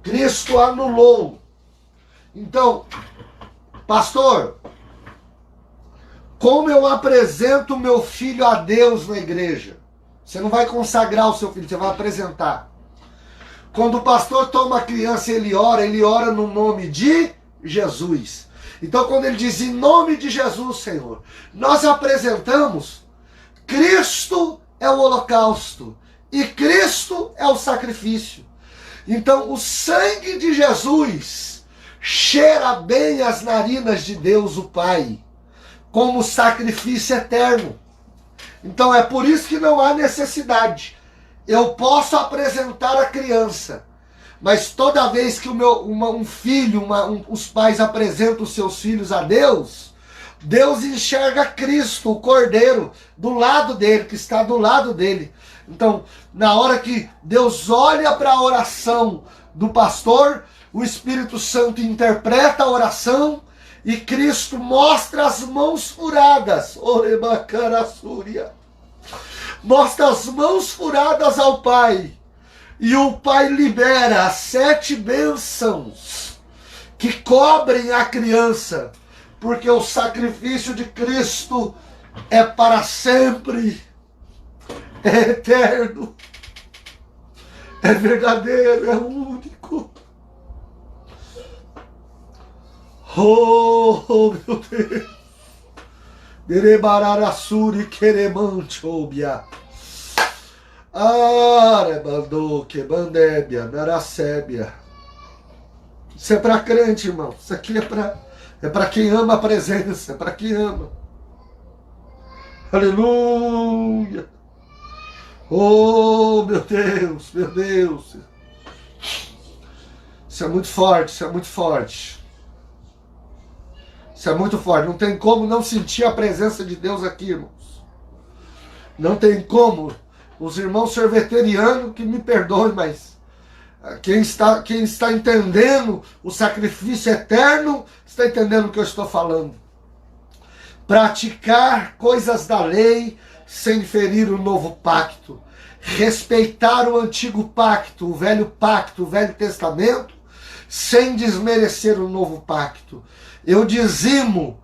Cristo anulou. Então, pastor, como eu apresento meu filho a Deus na igreja? Você não vai consagrar o seu filho, você vai apresentar. Quando o pastor toma a criança e ele ora no nome de Jesus. Então, quando ele diz em nome de Jesus, Senhor, nós apresentamos, Cristo é o holocausto, e Cristo é o sacrifício. Então o sangue de Jesus cheira bem as narinas de Deus o Pai, como sacrifício eterno. Então é por isso que não há necessidade. Eu posso apresentar a criança, mas toda vez que um filho, os pais apresentam os seus filhos a Deus, Deus enxerga Cristo, o Cordeiro, do lado dele, que está do lado dele. Então, na hora que Deus olha para a oração do pastor, o Espírito Santo interpreta a oração e Cristo mostra as mãos furadas. Mostra as mãos furadas ao Pai. E o Pai libera as 7 bênçãos que cobrem a criança, porque o sacrifício de Cristo é para sempre, é eterno, é verdadeiro, é único. Oh, meu Deus! Derebararasuri queremantobia. Arebandou que bandébia, naracébia. Isso é para crente, irmão. Isso aqui é para quem ama a presença, é para quem ama. Aleluia! Oh, meu Deus, meu Deus. Isso é muito forte, isso é muito forte. Isso é muito forte. Não tem como não sentir a presença de Deus aqui, irmãos. Não tem como. Os irmãos sorveterianos que me perdoem, mas quem está entendendo o sacrifício eterno, está entendendo o que eu estou falando. Praticar coisas da lei sem ferir o novo pacto. Respeitar o antigo pacto, o Velho Testamento, sem desmerecer o novo pacto. Eu dizimo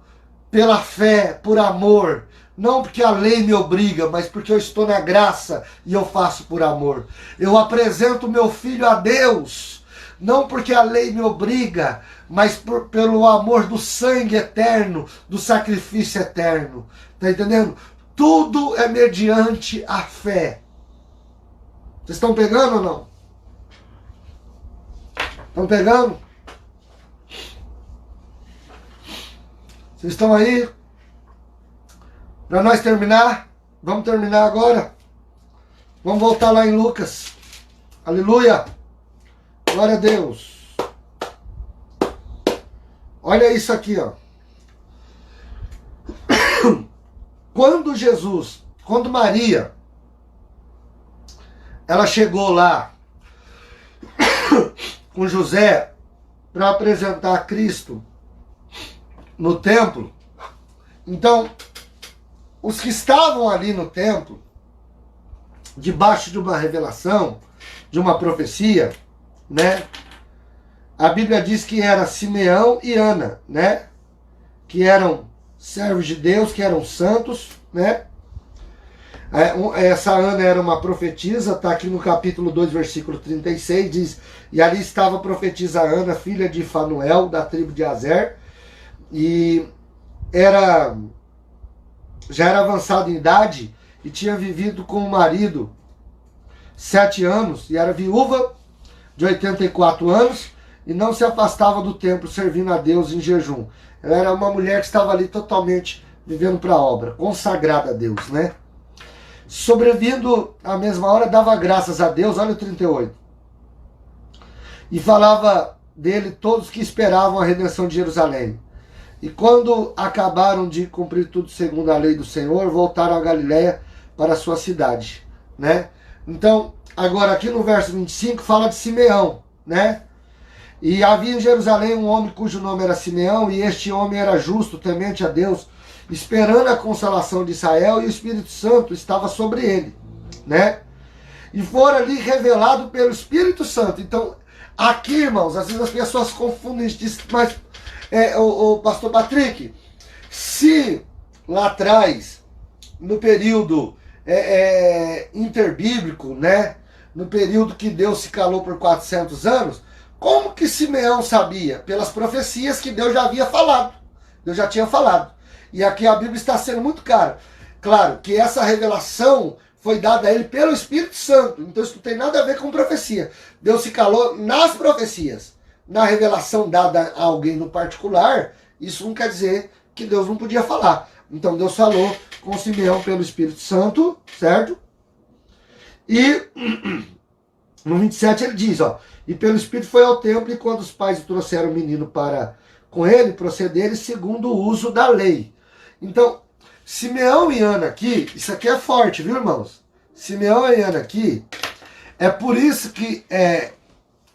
pela fé, por amor, não porque a lei me obriga, mas porque eu estou na graça e eu faço por amor. Eu apresento meu filho a Deus, não porque a lei me obriga, mas pelo amor do sangue eterno, do sacrifício eterno. Está entendendo? Tudo é mediante a fé. Vocês estão pegando ou não? Estão pegando? Vocês estão aí? Para nós terminar, vamos terminar agora. Vamos voltar lá em Lucas. Aleluia! Glória a Deus. Olha isso aqui, ó. Quando Maria, ela chegou lá com José para apresentar Cristo no templo, então os que estavam ali no templo, debaixo de uma revelação, de uma profecia, né? A Bíblia diz que era Simeão e Ana, né? Que eram servos de Deus, que eram santos, né? Essa Ana era uma profetisa, está aqui no capítulo 2, versículo 36, diz: e ali estava a profetisa Ana, filha de Fanuel, da tribo de Azer, e já era avançada em idade e tinha vivido com o marido 7 anos, e era viúva de 84 anos, e não se afastava do templo servindo a Deus em jejum. Ela era uma mulher que estava ali totalmente vivendo para a obra, consagrada a Deus, né? Sobrevindo à mesma hora, dava graças a Deus, olha o 38. E falava dele todos que esperavam a redenção de Jerusalém. E quando acabaram de cumprir tudo segundo a lei do Senhor, voltaram a Galiléia para a sua cidade, né? Então, agora aqui no verso 25 fala de Simeão, né? E havia em Jerusalém um homem cujo nome era Simeão, e este homem era justo, temente a Deus, esperando a consolação de Israel, e o Espírito Santo estava sobre ele, né? E fora ali revelado pelo Espírito Santo. Então, aqui, irmãos, às vezes as pessoas confundem, mas o pastor Patrick, se lá atrás, no período interbíblico, né, no período que Deus se calou por 400 anos, como que Simeão sabia? Pelas profecias que Deus já havia falado. Deus já tinha falado. E aqui a Bíblia está sendo muito clara. Claro que essa revelação foi dada a ele pelo Espírito Santo. Então isso não tem nada a ver com profecia. Deus se calou nas profecias. Na revelação dada a alguém no particular, isso não quer dizer que Deus não podia falar. Então Deus falou com Simeão pelo Espírito Santo, certo? E no 27 ele diz, ó, e pelo Espírito foi ao templo, e quando os pais trouxeram o menino para com ele, procederem segundo o uso da lei. Então, Simeão e Ana aqui, isso aqui é forte, viu, irmãos? Simeão e Ana aqui, é por isso que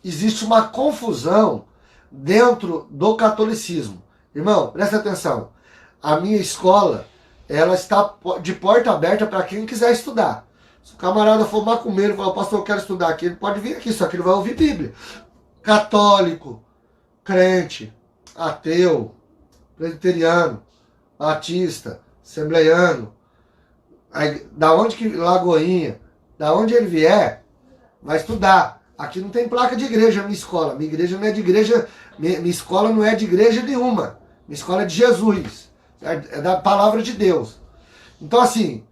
existe uma confusão dentro do catolicismo. Irmão, presta atenção. A minha escola, ela está de porta aberta para quem quiser estudar. Se o camarada for macumbeiro e falar, pastor, eu quero estudar aqui, ele pode vir aqui, só que ele vai ouvir Bíblia. Católico, crente, ateu, presbiteriano, batista, assembleiano, da onde que Lagoinha, da onde ele vier, vai estudar. Aqui não tem placa de igreja na minha escola. Minha igreja não é de igreja, minha escola não é de igreja nenhuma. Minha escola é de Jesus, é da palavra de Deus. Então assim,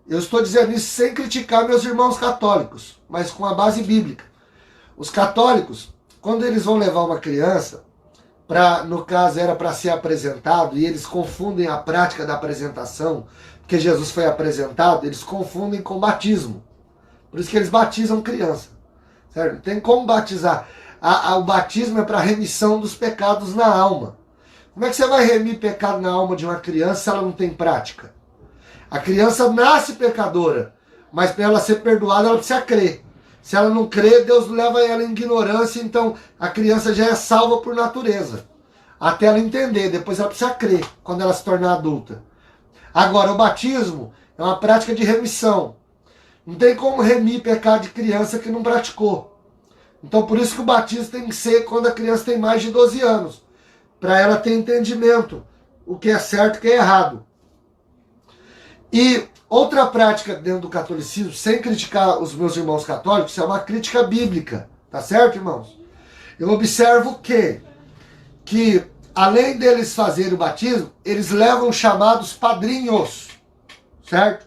eu estou dizendo isso sem criticar meus irmãos católicos, mas com a base bíblica. Os católicos, quando eles vão levar uma criança, no caso era para ser apresentado, e eles confundem a prática da apresentação, porque Jesus foi apresentado, eles confundem com batismo. Por isso que eles batizam criança. Certo? Não tem como batizar. O batismo é para remissão dos pecados na alma. Como é que você vai remir pecado na alma de uma criança se ela não tem prática? A criança nasce pecadora, mas para ela ser perdoada ela precisa crer. Se ela não crê, Deus leva ela em ignorância, então a criança já é salva por natureza. Até ela entender, depois ela precisa crer quando ela se tornar adulta. Agora, o batismo é uma prática de remissão. Não tem como remir pecado de criança que não praticou. Então por isso que o batismo tem que ser quando a criança tem mais de 12 anos. Para ela ter entendimento. O que é certo e o que é errado. E outra prática dentro do catolicismo, sem criticar os meus irmãos católicos, é uma crítica bíblica. Tá certo, irmãos? Eu observo que além deles fazerem o batismo, eles levam chamados padrinhos. Certo?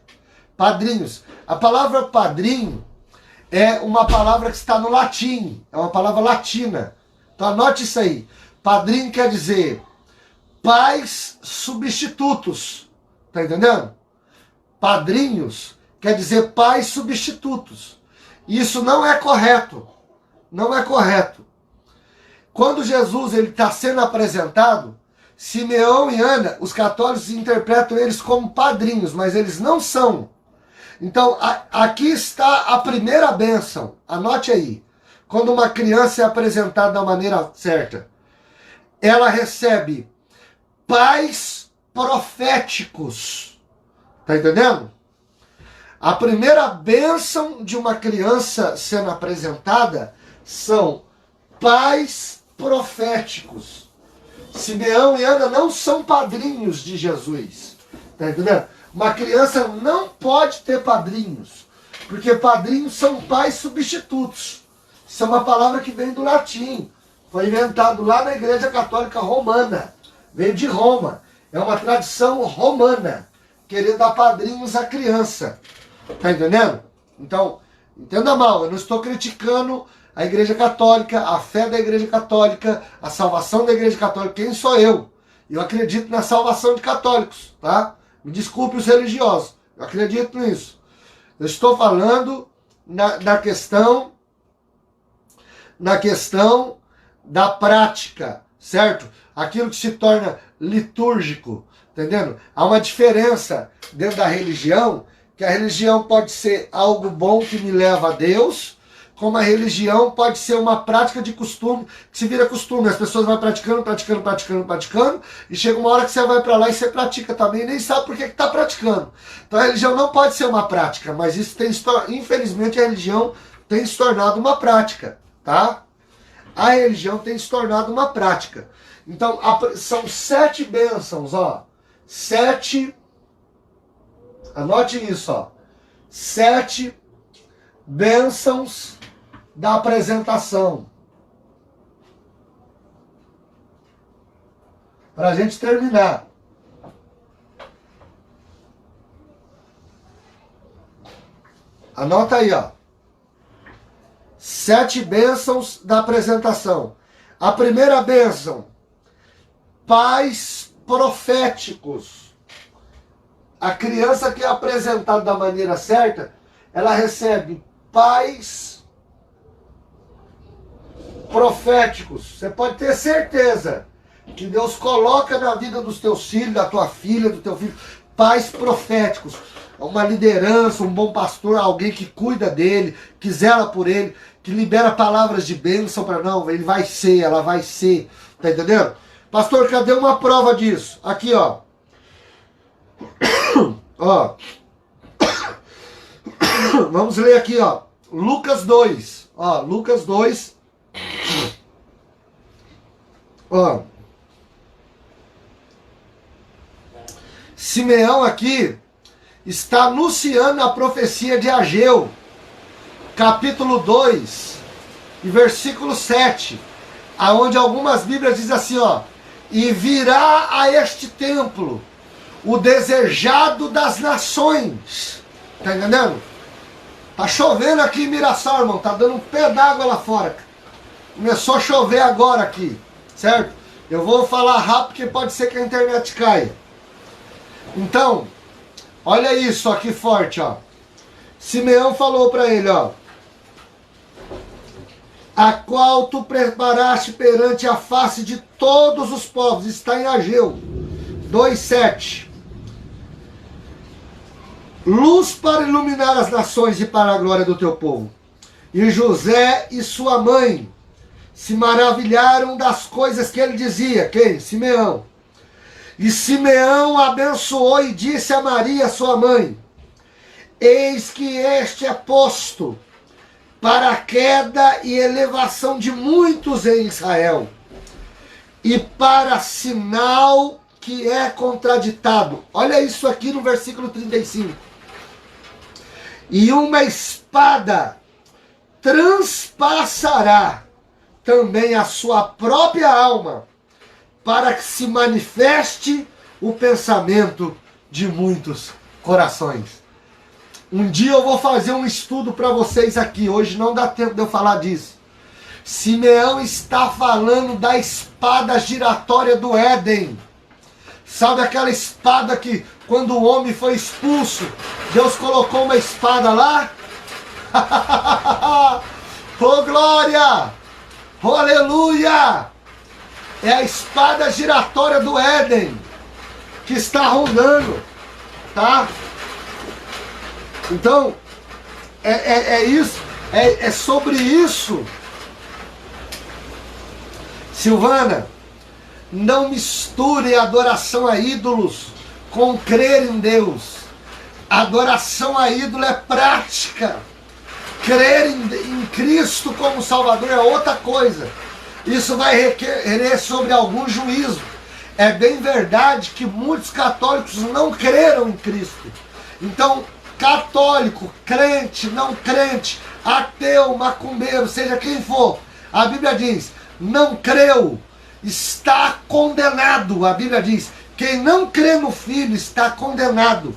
Padrinhos. A palavra padrinho é uma palavra que está no latim, é uma palavra latina. Então anote isso aí. Padrinho quer dizer pais substitutos. Tá entendendo? Padrinhos quer dizer pais substitutos. Isso não é correto. Não é correto. Quando Jesus está sendo apresentado, Simeão e Ana, os católicos interpretam eles como padrinhos, mas eles não são. Então, aqui está a primeira bênção. Anote aí. Quando uma criança é apresentada da maneira certa, ela recebe pais proféticos. Tá entendendo? A primeira bênção de uma criança sendo apresentada são pais proféticos. Simeão e Ana não são padrinhos de Jesus. Tá entendendo? Uma criança não pode ter padrinhos, porque padrinhos são pais substitutos. Isso é uma palavra que vem do latim. Foi inventado lá na Igreja Católica Romana. Veio de Roma. É uma tradição romana. Querer dar padrinhos à criança. Tá entendendo? Então, entenda mal, eu não estou criticando a Igreja Católica, a fé da Igreja Católica, a salvação da Igreja Católica. Quem sou eu? Eu acredito na salvação de católicos, tá? Me desculpe os religiosos, eu acredito nisso. Eu estou falando na questão da prática, certo? Aquilo que se torna litúrgico, entendendo? Há uma diferença dentro da religião, que a religião pode ser algo bom que me leva a Deus, como a religião pode ser uma prática de costume, que se vira costume. As pessoas vão praticando, e chega uma hora que você vai para lá e você pratica também, e nem sabe por que está praticando. Então a religião não pode ser uma prática, mas isso infelizmente a religião tem se tornado uma prática, tá? A religião tem se tornado uma prática. Então são 7 bênçãos, ó. 7, anote isso, ó. 7 bênçãos da apresentação. Para a gente terminar. Anota aí, ó. 7 bênçãos da apresentação. A primeira bênção, pais proféticos. A criança que é apresentada da maneira certa, ela recebe pais proféticos. Você pode ter certeza que Deus coloca na vida dos teus filhos, da tua filha, do teu filho, pais proféticos. Uma liderança, um bom pastor, alguém que cuida dele, que zela por ele, que libera palavras de bênção para não, ele vai ser, ela vai ser. Tá entendendo? Pastor, cadê uma prova disso? Aqui, ó. Ó. Vamos ler aqui, ó. Lucas 2. Ó, Lucas 2. Ó. Simeão aqui está anunciando a profecia de Ageu, capítulo 2, e versículo 7, aonde algumas bíblias dizem assim, ó, e virá a este templo o desejado das nações. Tá entendendo? Tá chovendo aqui em Mirassol, irmão, tá dando um pé d'água lá fora. Começou a chover agora aqui, certo? Eu vou falar rápido porque pode ser que a internet caia. Então, olha isso aqui forte, ó. Simeão falou para ele, ó. A qual tu preparaste perante a face de todos os povos. Está em Ageu 2:7. Luz para iluminar as nações e para a glória do teu povo. E José e sua mãe se maravilharam das coisas que ele dizia. Quem? Simeão. E Simeão abençoou e disse a Maria, sua mãe, eis que este é posto para a queda e elevação de muitos em Israel, e para sinal que é contraditado. Olha isso aqui no versículo 35. E uma espada transpassará também a sua própria alma, para que se manifeste o pensamento de muitos corações. Um dia eu vou fazer um estudo para vocês aqui, hoje não dá tempo de eu falar disso. Simeão está falando da espada giratória do Éden. Sabe aquela espada que quando o homem foi expulso, Deus colocou uma espada lá? Oh glória! Oh aleluia! É a espada giratória do Éden que está rondando, tá? Então, isso, é sobre isso. Silvana, não misture adoração a ídolos com crer em Deus. Adoração a ídolo é prática. Crer em Cristo como Salvador é outra coisa. Isso vai requerer sobre algum juízo. É bem verdade que muitos católicos não creram em Cristo. Então, católico, crente, não crente, ateu, macumbeiro, seja quem for, a Bíblia diz, não creu, está condenado. A Bíblia diz, quem não crê no Filho está condenado.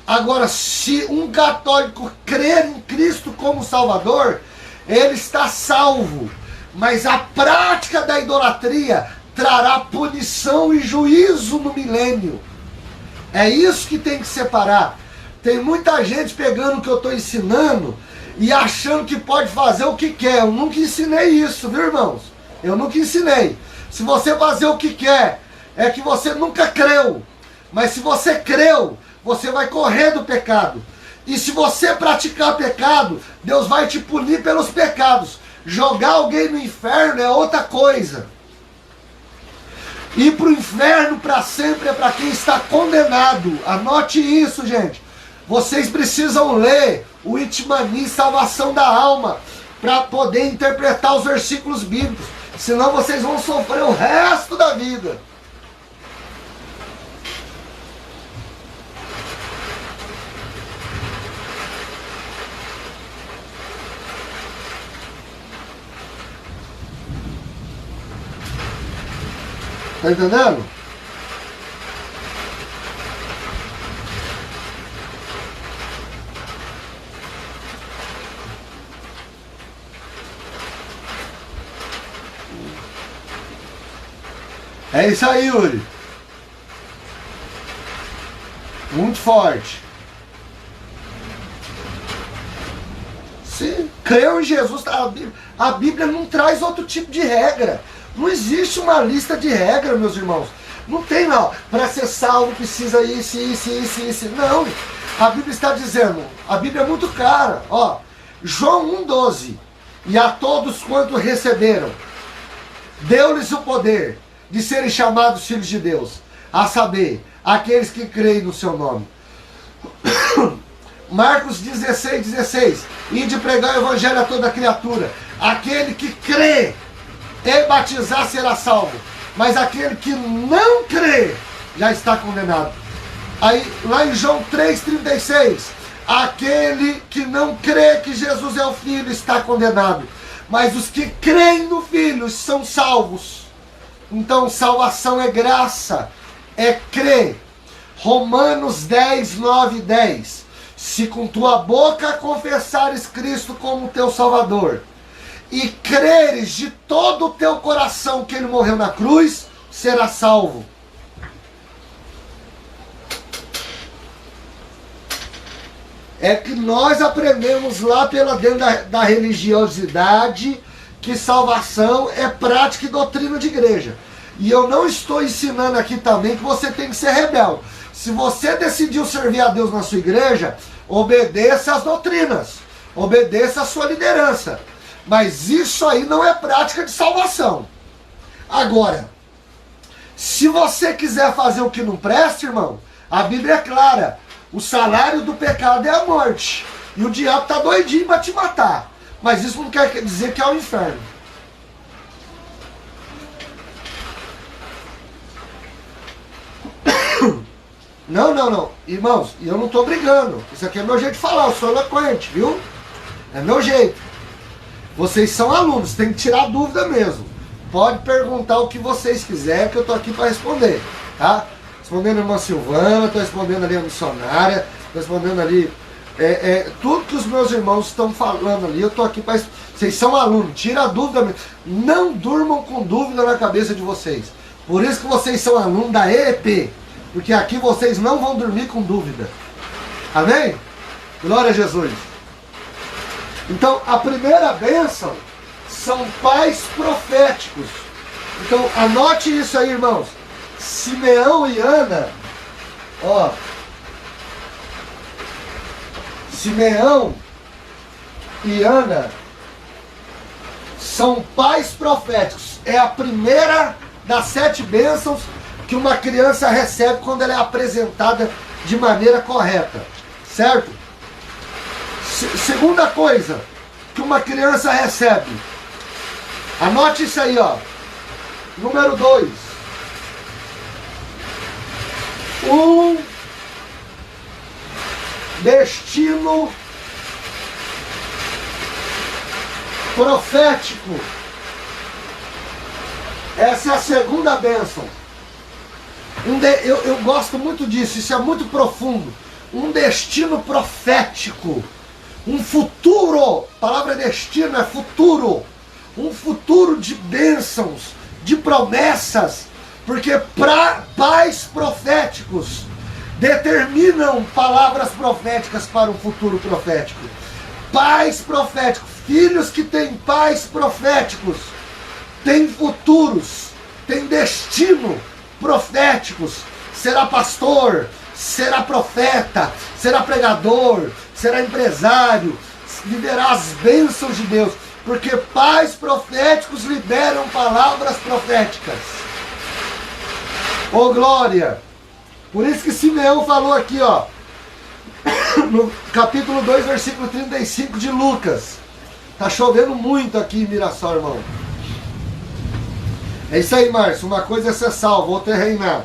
Agora, se um católico crer em Cristo como Salvador, ele está salvo. Mas a prática da idolatria trará punição e juízo no milênio. É isso que tem que separar. Tem muita gente pegando o que eu estou ensinando e achando que pode fazer o que quer. Eu nunca ensinei isso, viu, irmãos? Eu nunca ensinei. Se você fazer o que quer, é que você nunca creu. Mas se você creu, você vai correr do pecado. E se você praticar pecado, Deus vai te punir pelos pecados. Jogar alguém no inferno é outra coisa. Ir para o inferno para sempre é para quem está condenado. Anote isso, gente. Vocês precisam ler o Itmani, Salvação da Alma, para poder interpretar os versículos bíblicos. Senão vocês vão sofrer o resto da vida. Tá entendendo? É isso aí, Yuri. Muito forte. Sim, creu em Jesus. A Bíblia não traz outro tipo de regra. Não existe uma lista de regras, meus irmãos. Não tem lá, para ser salvo precisa isso. Não. A Bíblia está dizendo, a Bíblia é muito clara. Ó, João 1,12. E a todos quanto receberam, deu-lhes o poder de serem chamados filhos de Deus, a saber, aqueles que creem no seu nome. Marcos 16,16. E de pregar o evangelho a toda criatura. Aquele que crê e batizar será salvo, mas aquele que não crê já está condenado. Aí, lá em João 3,36, aquele que não crê que Jesus é o Filho está condenado, mas os que creem no Filho são salvos. Então, salvação é graça, é crer. Romanos 10, 9 e 10. Se com tua boca confessares Cristo como teu Salvador, e creres de todo o teu coração que Ele morreu na cruz, será salvo. É que nós aprendemos lá pela dentro da religiosidade que salvação é prática e doutrina de igreja. E eu não estou ensinando aqui também que você tem que ser rebelde. Se você decidiu servir a Deus na sua igreja, obedeça às doutrinas, obedeça à sua liderança. Mas isso aí não é prática de salvação. Agora, se você quiser fazer o que não presta, irmão, a Bíblia é clara. O salário do pecado é a morte. E o diabo está doidinho para te matar. Mas isso não quer dizer que é o inferno. Não. Irmãos, eu não estou brigando. Isso aqui é meu jeito de falar. Eu sou eloquente, viu? É meu jeito. Vocês são alunos, tem que tirar dúvida mesmo. Pode perguntar o que vocês quiserem, que eu estou aqui para responder, tá? Respondendo a irmã Silvana, estou respondendo ali a missionária, estou respondendo ali tudo que os meus irmãos estão falando ali, eu estou aqui para... Vocês são alunos, tira a dúvida mesmo. Não durmam com dúvida na cabeça de vocês. Por isso que vocês são alunos da EEP, porque aqui vocês não vão dormir com dúvida. Amém? Glória a Jesus. Então, a primeira bênção são pais proféticos. Então, anote isso aí, irmãos. Simeão e Ana, ó. Simeão e Ana são pais proféticos. É a primeira das 7 bênçãos que uma criança recebe quando ela é apresentada de maneira correta. Certo? Segunda coisa que uma criança recebe. Anote isso aí, ó. Número 2. Um destino profético. Essa é a segunda bênção. Eu gosto muito disso, isso é muito profundo. Um destino profético. Um futuro. A palavra destino é futuro. Um futuro de bênçãos, de promessas. Porque pais proféticos determinam palavras proféticas para o futuro profético. Pais proféticos, filhos que têm pais proféticos, têm futuros, têm destino proféticos. Será pastor, será profeta, será pregador, será empresário, viverá as bênçãos de Deus. Porque pais proféticos liberam palavras proféticas. Ô glória! Por isso que Simeão falou aqui, ó, no capítulo 2, versículo 35 de Lucas. Tá chovendo muito aqui em Mirassol, irmão. É isso aí, Márcio. Uma coisa é ser salvo, outra é reinar.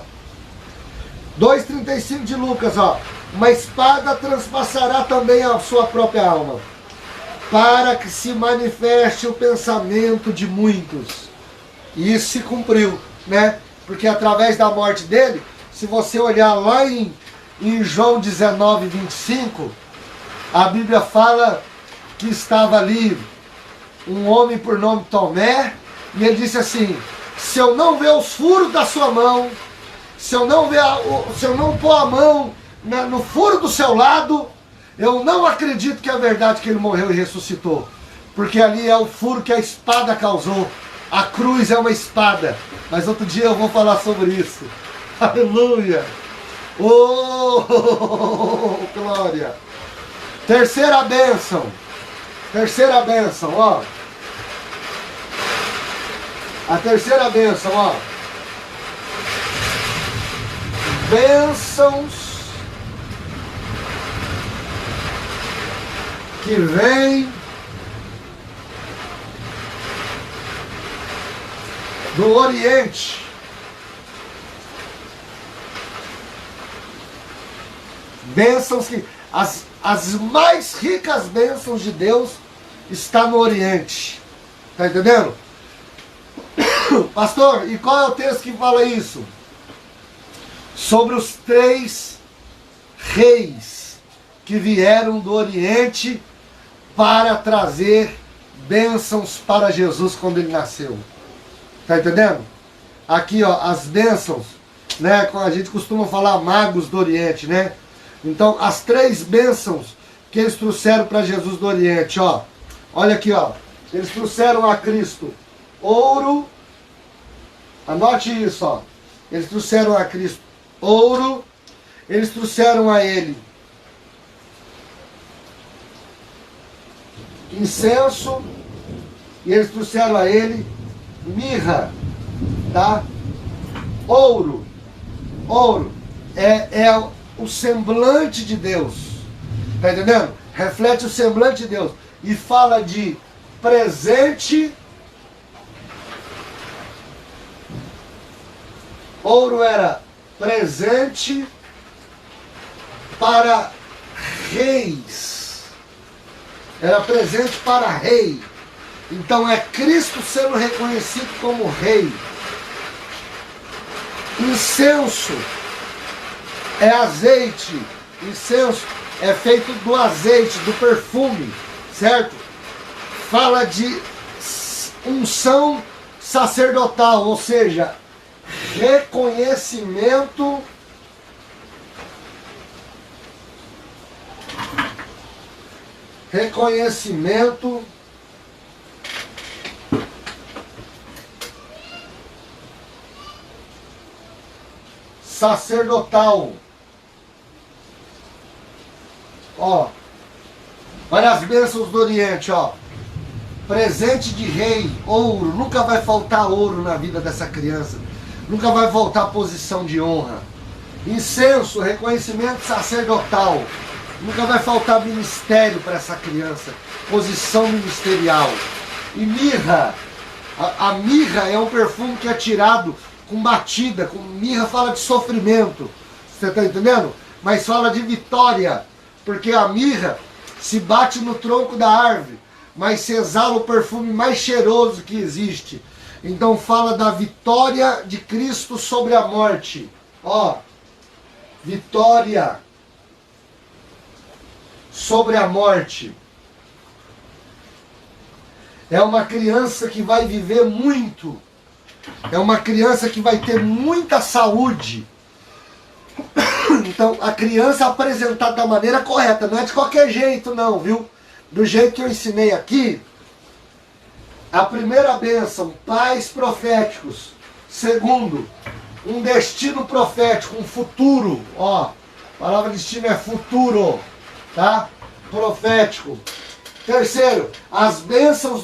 2,35 de Lucas, ó. Uma espada transpassará também a sua própria alma, para que se manifeste o pensamento de muitos. E isso se cumpriu, né? Porque através da morte dele, se você olhar lá em João 19, 25, a Bíblia fala que estava ali um homem por nome Tomé, e ele disse assim: se eu não ver os furos da sua mão, se eu não pôr a mão no furo do seu lado, eu não acredito que é verdade que ele morreu e ressuscitou. Porque ali é o furo que a espada causou. A cruz é uma espada. Mas outro dia eu vou falar sobre isso. Aleluia! Oh, glória! Terceira bênção. Terceira bênção, ó. A terceira bênção, ó. Bênçãos que vêm do Oriente. Bênçãos que... As mais ricas bênçãos de Deus estão no Oriente. Tá entendendo? Pastor, e qual é o texto que fala isso? Sobre os 3 reis que vieram do Oriente para trazer bênçãos para Jesus quando ele nasceu. Tá entendendo? Aqui, ó, as bênçãos, né? A gente costuma falar magos do Oriente, né? Então, as 3 bênçãos que eles trouxeram para Jesus do Oriente, ó. Olha aqui, ó. Eles trouxeram a Cristo ouro. Anote isso, ó. Eles trouxeram a Cristo ouro. Eles trouxeram a ele incenso. E eles trouxeram a ele mirra, tá? Ouro. Ouro é o semblante de Deus. Tá entendendo? Reflete o semblante de Deus. E fala de presente. Ouro era presente para reis. Era presente para rei. Então é Cristo sendo reconhecido como rei. Incenso é azeite. Incenso é feito do azeite, do perfume, certo? Fala de unção sacerdotal, ou seja, reconhecimento sacerdotal. Ó, olha as bênçãos do Oriente, ó. Presente de rei, ouro. Nunca vai faltar ouro na vida dessa criança. Nunca vai faltar posição de honra. Incenso, reconhecimento sacerdotal. Nunca vai faltar ministério para essa criança. Posição ministerial. E mirra. A mirra é um perfume que é tirado com batida. Com mirra fala de sofrimento. Você está entendendo? Mas fala de vitória. Porque a mirra se bate no tronco da árvore, mas se exala o perfume mais cheiroso que existe. Então fala da vitória de Cristo sobre a morte. Ó, vitória sobre a morte. É uma criança que vai viver muito. É uma criança que vai ter muita saúde. Então, a criança apresentada da maneira correta, não é de qualquer jeito não, viu? Do jeito que eu ensinei aqui, a primeira bênção, pais proféticos. Segundo, um destino profético, um futuro, ó. A palavra destino é futuro, tá? Profético. Terceiro, as bênçãos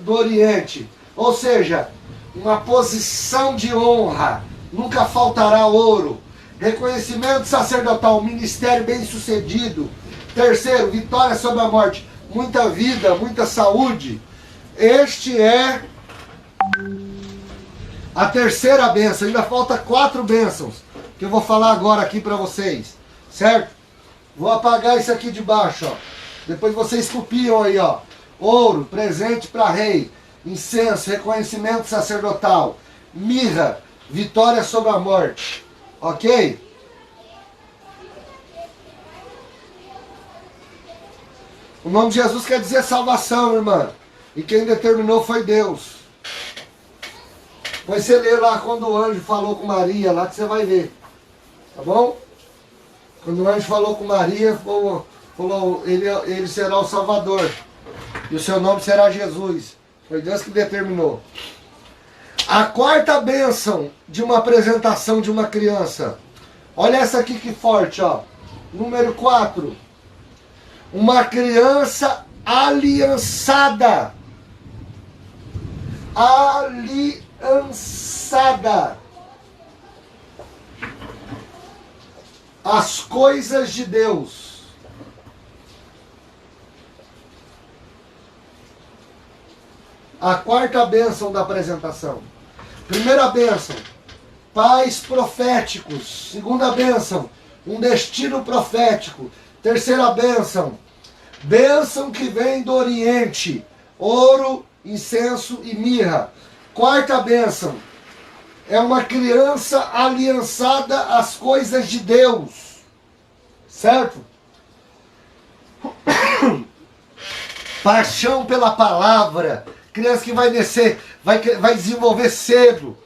do Oriente, ou seja, uma posição de honra, nunca faltará ouro. Reconhecimento sacerdotal, ministério bem sucedido. Terceiro, vitória sobre a morte. Muita vida, muita saúde. Este é a terceira bênção. Ainda falta 4 bênçãos que eu vou falar agora aqui para vocês. Certo? Vou apagar isso aqui de baixo, ó. Depois vocês copiam aí, ó. Ouro, presente para rei. Incenso, reconhecimento sacerdotal. Mirra, vitória sobre a morte. Ok? O nome de Jesus quer dizer salvação, irmã. E quem determinou foi Deus. Depois você lê lá quando o anjo falou com Maria, lá que você vai ver. Tá bom? Quando o anjo falou com Maria, falou ele será o Salvador. E o seu nome será Jesus. Foi Deus que determinou. A quarta bênção de uma apresentação de uma criança. Olha essa aqui que forte, ó. Número 4. Uma criança aliançada. Aliançada. As coisas de Deus. A quarta bênção da apresentação. Primeira bênção, pais proféticos. Segunda bênção, um destino profético. Terceira bênção, bênção que vem do Oriente. Ouro, incenso e mirra. Quarta bênção, é uma criança aliançada às coisas de Deus. Certo? Paixão pela palavra. Criança que vai descer, vai desenvolver cedo.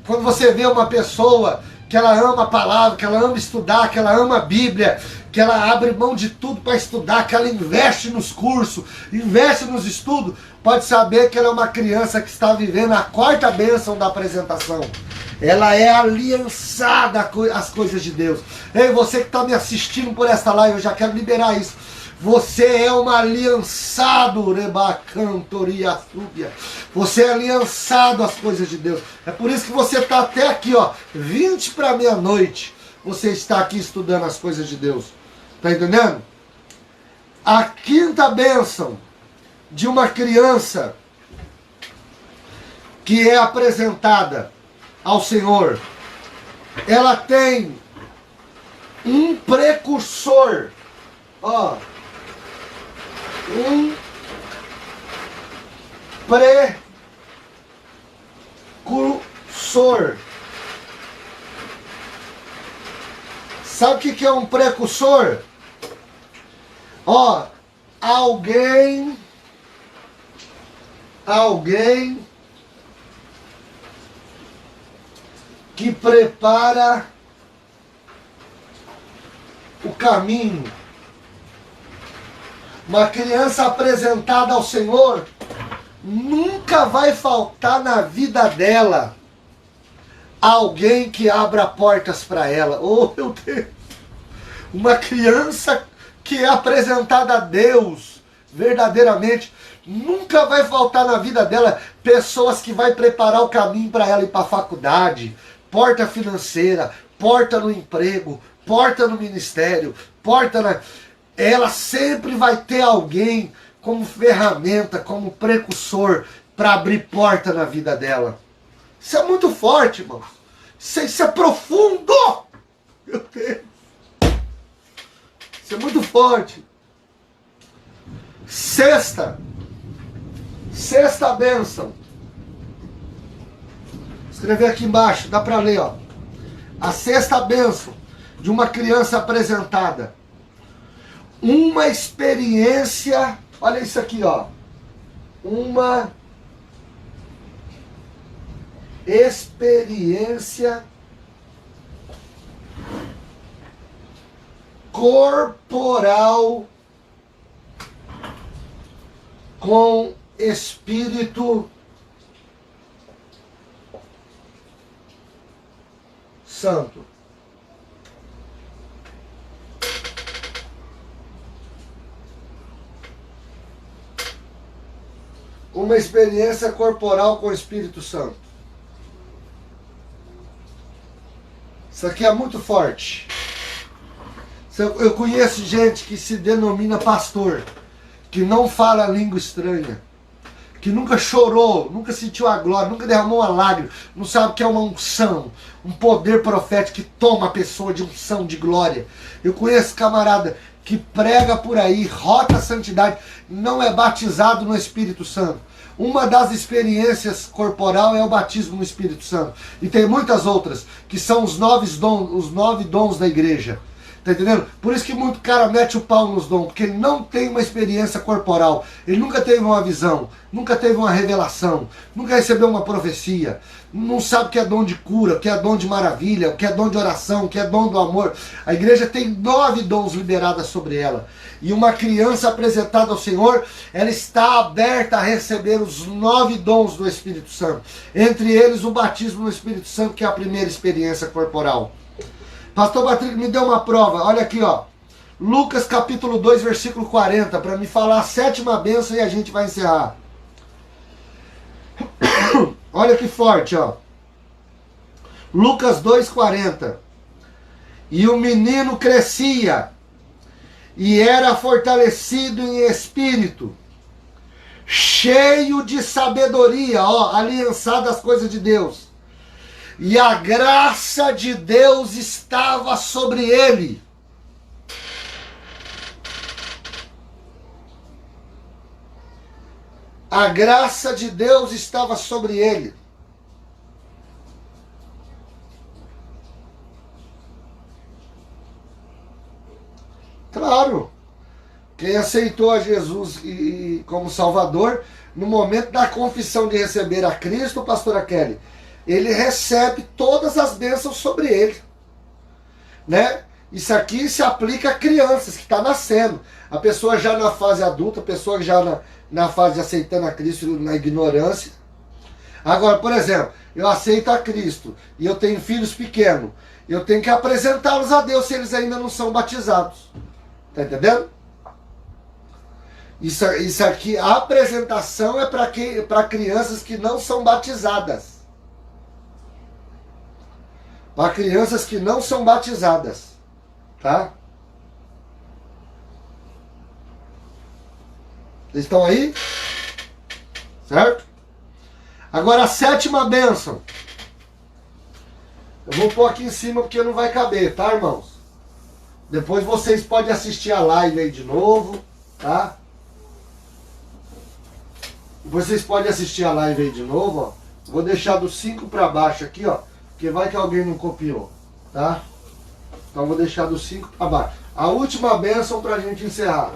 Quando você vê uma pessoa que ela ama a palavra, que ela ama estudar, que ela ama a Bíblia, que ela abre mão de tudo para estudar, que ela investe nos cursos, investe nos estudos, pode saber que ela é uma criança que está vivendo a quarta bênção da apresentação. Ela é aliançada às coisas de Deus. Ei, você que está me assistindo por esta live, eu já quero liberar isso. Você é um aliançado, rebacantoria súbia. Você é aliançado às coisas de Deus. É por isso que você está até aqui, ó, 20 para meia-noite. Você está aqui estudando as coisas de Deus. Tá entendendo? A quinta bênção de uma criança que é apresentada ao Senhor, ela tem um precursor, ó, um precursor. Sabe o que é um precursor? Ó, alguém que prepara o caminho. Uma criança apresentada ao Senhor, nunca vai faltar na vida dela alguém que abra portas para ela. Oh, meu Deus! Uma criança que é apresentada a Deus, verdadeiramente, nunca vai faltar na vida dela pessoas que vai preparar o caminho para ela ir para a faculdade, porta financeira, porta no emprego, porta no ministério, porta na... Ela sempre vai ter alguém como ferramenta, como precursor para abrir porta na vida dela. Isso é muito forte, irmão. Isso é profundo. Meu Deus. Isso é muito forte. Sexta bênção. Escrever aqui embaixo, dá para ler, ó. A sexta bênção de uma criança apresentada. Uma experiência, olha isso aqui, ó. Uma experiência corporal com Espírito Santo. Uma experiência corporal com o Espírito Santo. Isso aqui é muito forte. Eu conheço gente que se denomina pastor, que não fala língua estranha, que nunca chorou, nunca sentiu a glória, nunca derramou uma lágrima, não sabe o que é uma unção, um poder profético que toma a pessoa de unção, de glória. Eu conheço camarada que prega por aí, rota a santidade, não é batizado no Espírito Santo. Uma das experiências corporal é o batismo no Espírito Santo. E tem muitas outras, que são os 9 dons da igreja. Tá entendendo? Por isso que muito cara mete o pau nos dons, porque ele não tem uma experiência corporal, ele nunca teve uma visão, nunca teve uma revelação, nunca recebeu uma profecia, não sabe o que é dom de cura, o que é dom de maravilha, o que é dom de oração, o que é dom do amor. A igreja tem 9 dons liberados sobre ela. E uma criança apresentada ao Senhor, ela está aberta a receber os 9 dons do Espírito Santo. Entre eles o batismo no Espírito Santo, que é a primeira experiência corporal. Pastor Patrick me deu uma prova, olha aqui, ó. Lucas capítulo 2, versículo 40, para me falar a 7ª bênção e a gente vai encerrar. Olha que forte, ó. Lucas 2, 40. E o menino crescia e era fortalecido em espírito, cheio de sabedoria, ó, aliançado às coisas de Deus. E a graça de Deus estava sobre ele. A graça de Deus estava sobre ele. Claro, quem aceitou a Jesus como Salvador, no momento da confissão de receber a Cristo, pastora Kelly, ele recebe todas as bênçãos sobre ele, né? Isso aqui se aplica a crianças que estão nascendo, a pessoa já na fase adulta, a pessoa já na fase de aceitando a Cristo na ignorância. Agora, por exemplo, eu aceito a Cristo e eu tenho filhos pequenos, eu tenho que apresentá-los a Deus se eles ainda não são batizados. Tá entendendo? Isso aqui, a apresentação é para crianças que não são batizadas. Para crianças que não são batizadas. Tá? Vocês estão aí? Certo? Agora a 7ª bênção. Eu vou pôr aqui em cima porque não vai caber, tá, irmãos? Depois vocês podem assistir a live aí de novo, tá? Vocês podem assistir a live aí de novo, ó. Vou deixar do 5 para baixo aqui, ó. Porque vai que alguém não copiou, tá? Então vou deixar do 5 para baixo. A última bênção para a gente encerrar.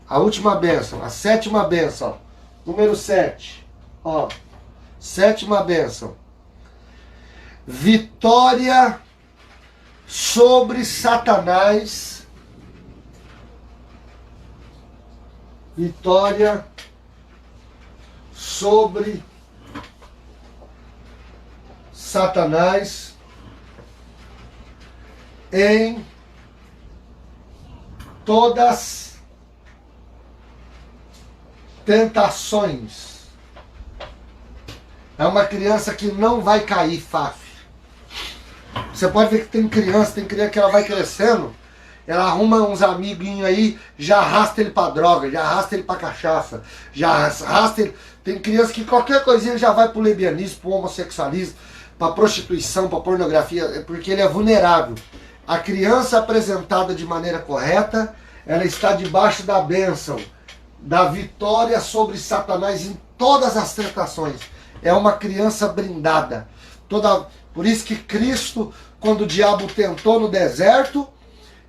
A última bênção, a 7ª bênção, ó. Número 7. Ó. 7ª bênção. Vitória sobre Satanás. Vitória sobre Satanás em todas tentações. É uma criança que não vai cair fácil. Você pode ver que tem criança que ela vai crescendo, ela arruma uns amiguinhos aí, já arrasta ele pra droga, já arrasta ele pra cachaça, já arrasta ele. Tem criança que qualquer coisinha já vai pro lesbianismo, pro homossexualismo, pra prostituição, pra pornografia, porque ele é vulnerável. A criança apresentada de maneira correta, ela está debaixo da bênção, da vitória sobre Satanás em todas as tentações. É uma criança brindada. Por isso que Cristo, quando o diabo tentou no deserto,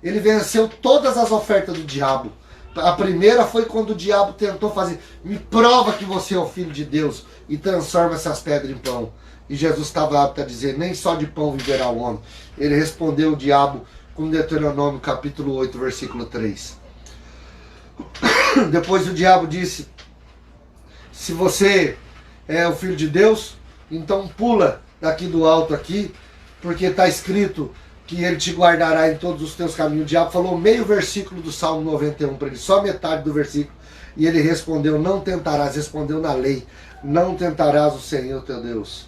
ele venceu todas as ofertas do diabo. A primeira foi quando o diabo tentou fazer, me prova que você é o Filho de Deus e transforma essas pedras em pão. E Jesus estava apto a dizer, nem só de pão viverá o homem. Ele respondeu o diabo com Deuteronômio capítulo 8, versículo 3. Depois o diabo disse, se você é o Filho de Deus, então pula daqui do alto aqui, porque está escrito que ele te guardará em todos os teus caminhos. O diabo falou meio versículo do Salmo 91 para ele, só metade do versículo, e ele respondeu, não tentarás, respondeu na lei, não tentarás o Senhor teu Deus.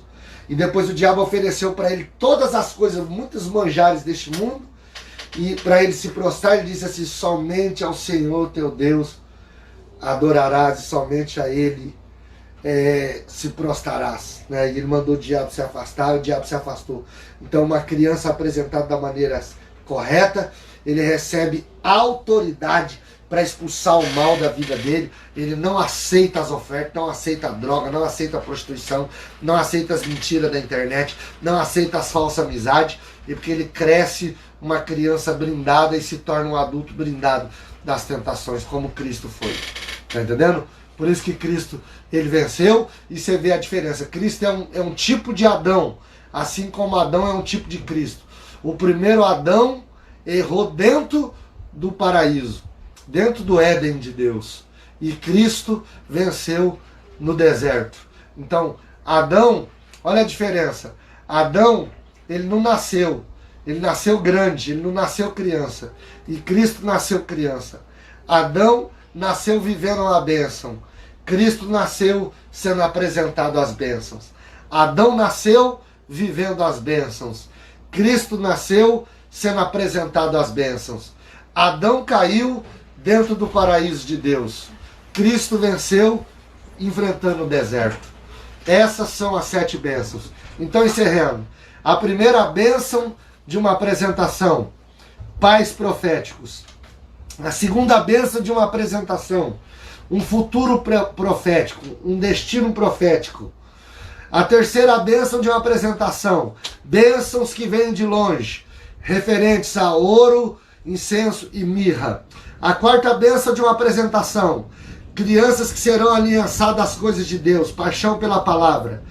E depois o diabo ofereceu para ele todas as coisas, muitos manjares deste mundo, e para ele se prostrar, ele disse assim, somente ao Senhor teu Deus adorarás, e somente a ele se prostrarás, né? E ele mandou o diabo se afastar, e o diabo se afastou. Então uma criança apresentada da maneira correta, ele recebe autoridade para expulsar o mal da vida dele. Ele não aceita as ofertas, não aceita a droga, não aceita a prostituição, não aceita as mentiras da internet, não aceita as falsas amizades, e porque ele cresce uma criança brindada e se torna um adulto brindado das tentações, como Cristo foi. Tá entendendo? Por isso que Cristo, ele venceu, e você vê a diferença. Cristo é um tipo de Adão, assim como Adão é um tipo de Cristo. O primeiro Adão errou dentro do paraíso, dentro do Éden de Deus. E Cristo venceu no deserto. Então, Adão, olha a diferença. Adão, ele não nasceu. Ele nasceu grande, ele não nasceu criança. E Cristo nasceu criança. Adão nasceu vivendo uma bênção. Cristo nasceu sendo apresentado às bênçãos. Adão nasceu vivendo as bênçãos. Cristo nasceu sendo apresentado às bênçãos. Adão caiu dentro do paraíso de Deus. Cristo venceu enfrentando o deserto. Essas são as 7 bênçãos. Então, encerrando. A primeira bênção de uma apresentação, pais proféticos. A segunda bênção de uma apresentação, um futuro profético, um destino profético. A terceira bênção de uma apresentação, bênçãos que vêm de longe, referentes a ouro, incenso e mirra. A quarta bênção de uma apresentação, crianças que serão aliançadas às coisas de Deus, paixão pela palavra.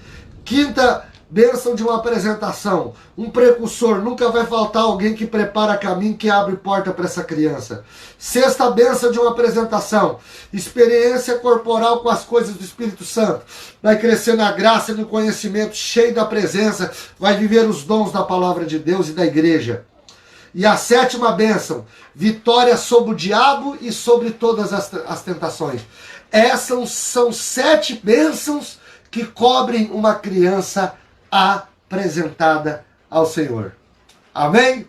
Quinta bênção de uma apresentação, um precursor, nunca vai faltar alguém que prepara caminho, que abre porta para essa criança. Sexta bênção de uma apresentação, experiência corporal com as coisas do Espírito Santo, vai crescer na graça e no conhecimento, cheio da presença, vai viver os dons da palavra de Deus e da igreja. E a sétima bênção, vitória sobre o diabo e sobre todas as tentações. Essas são 7 bênçãos que cobrem uma criança apresentada ao Senhor. Amém?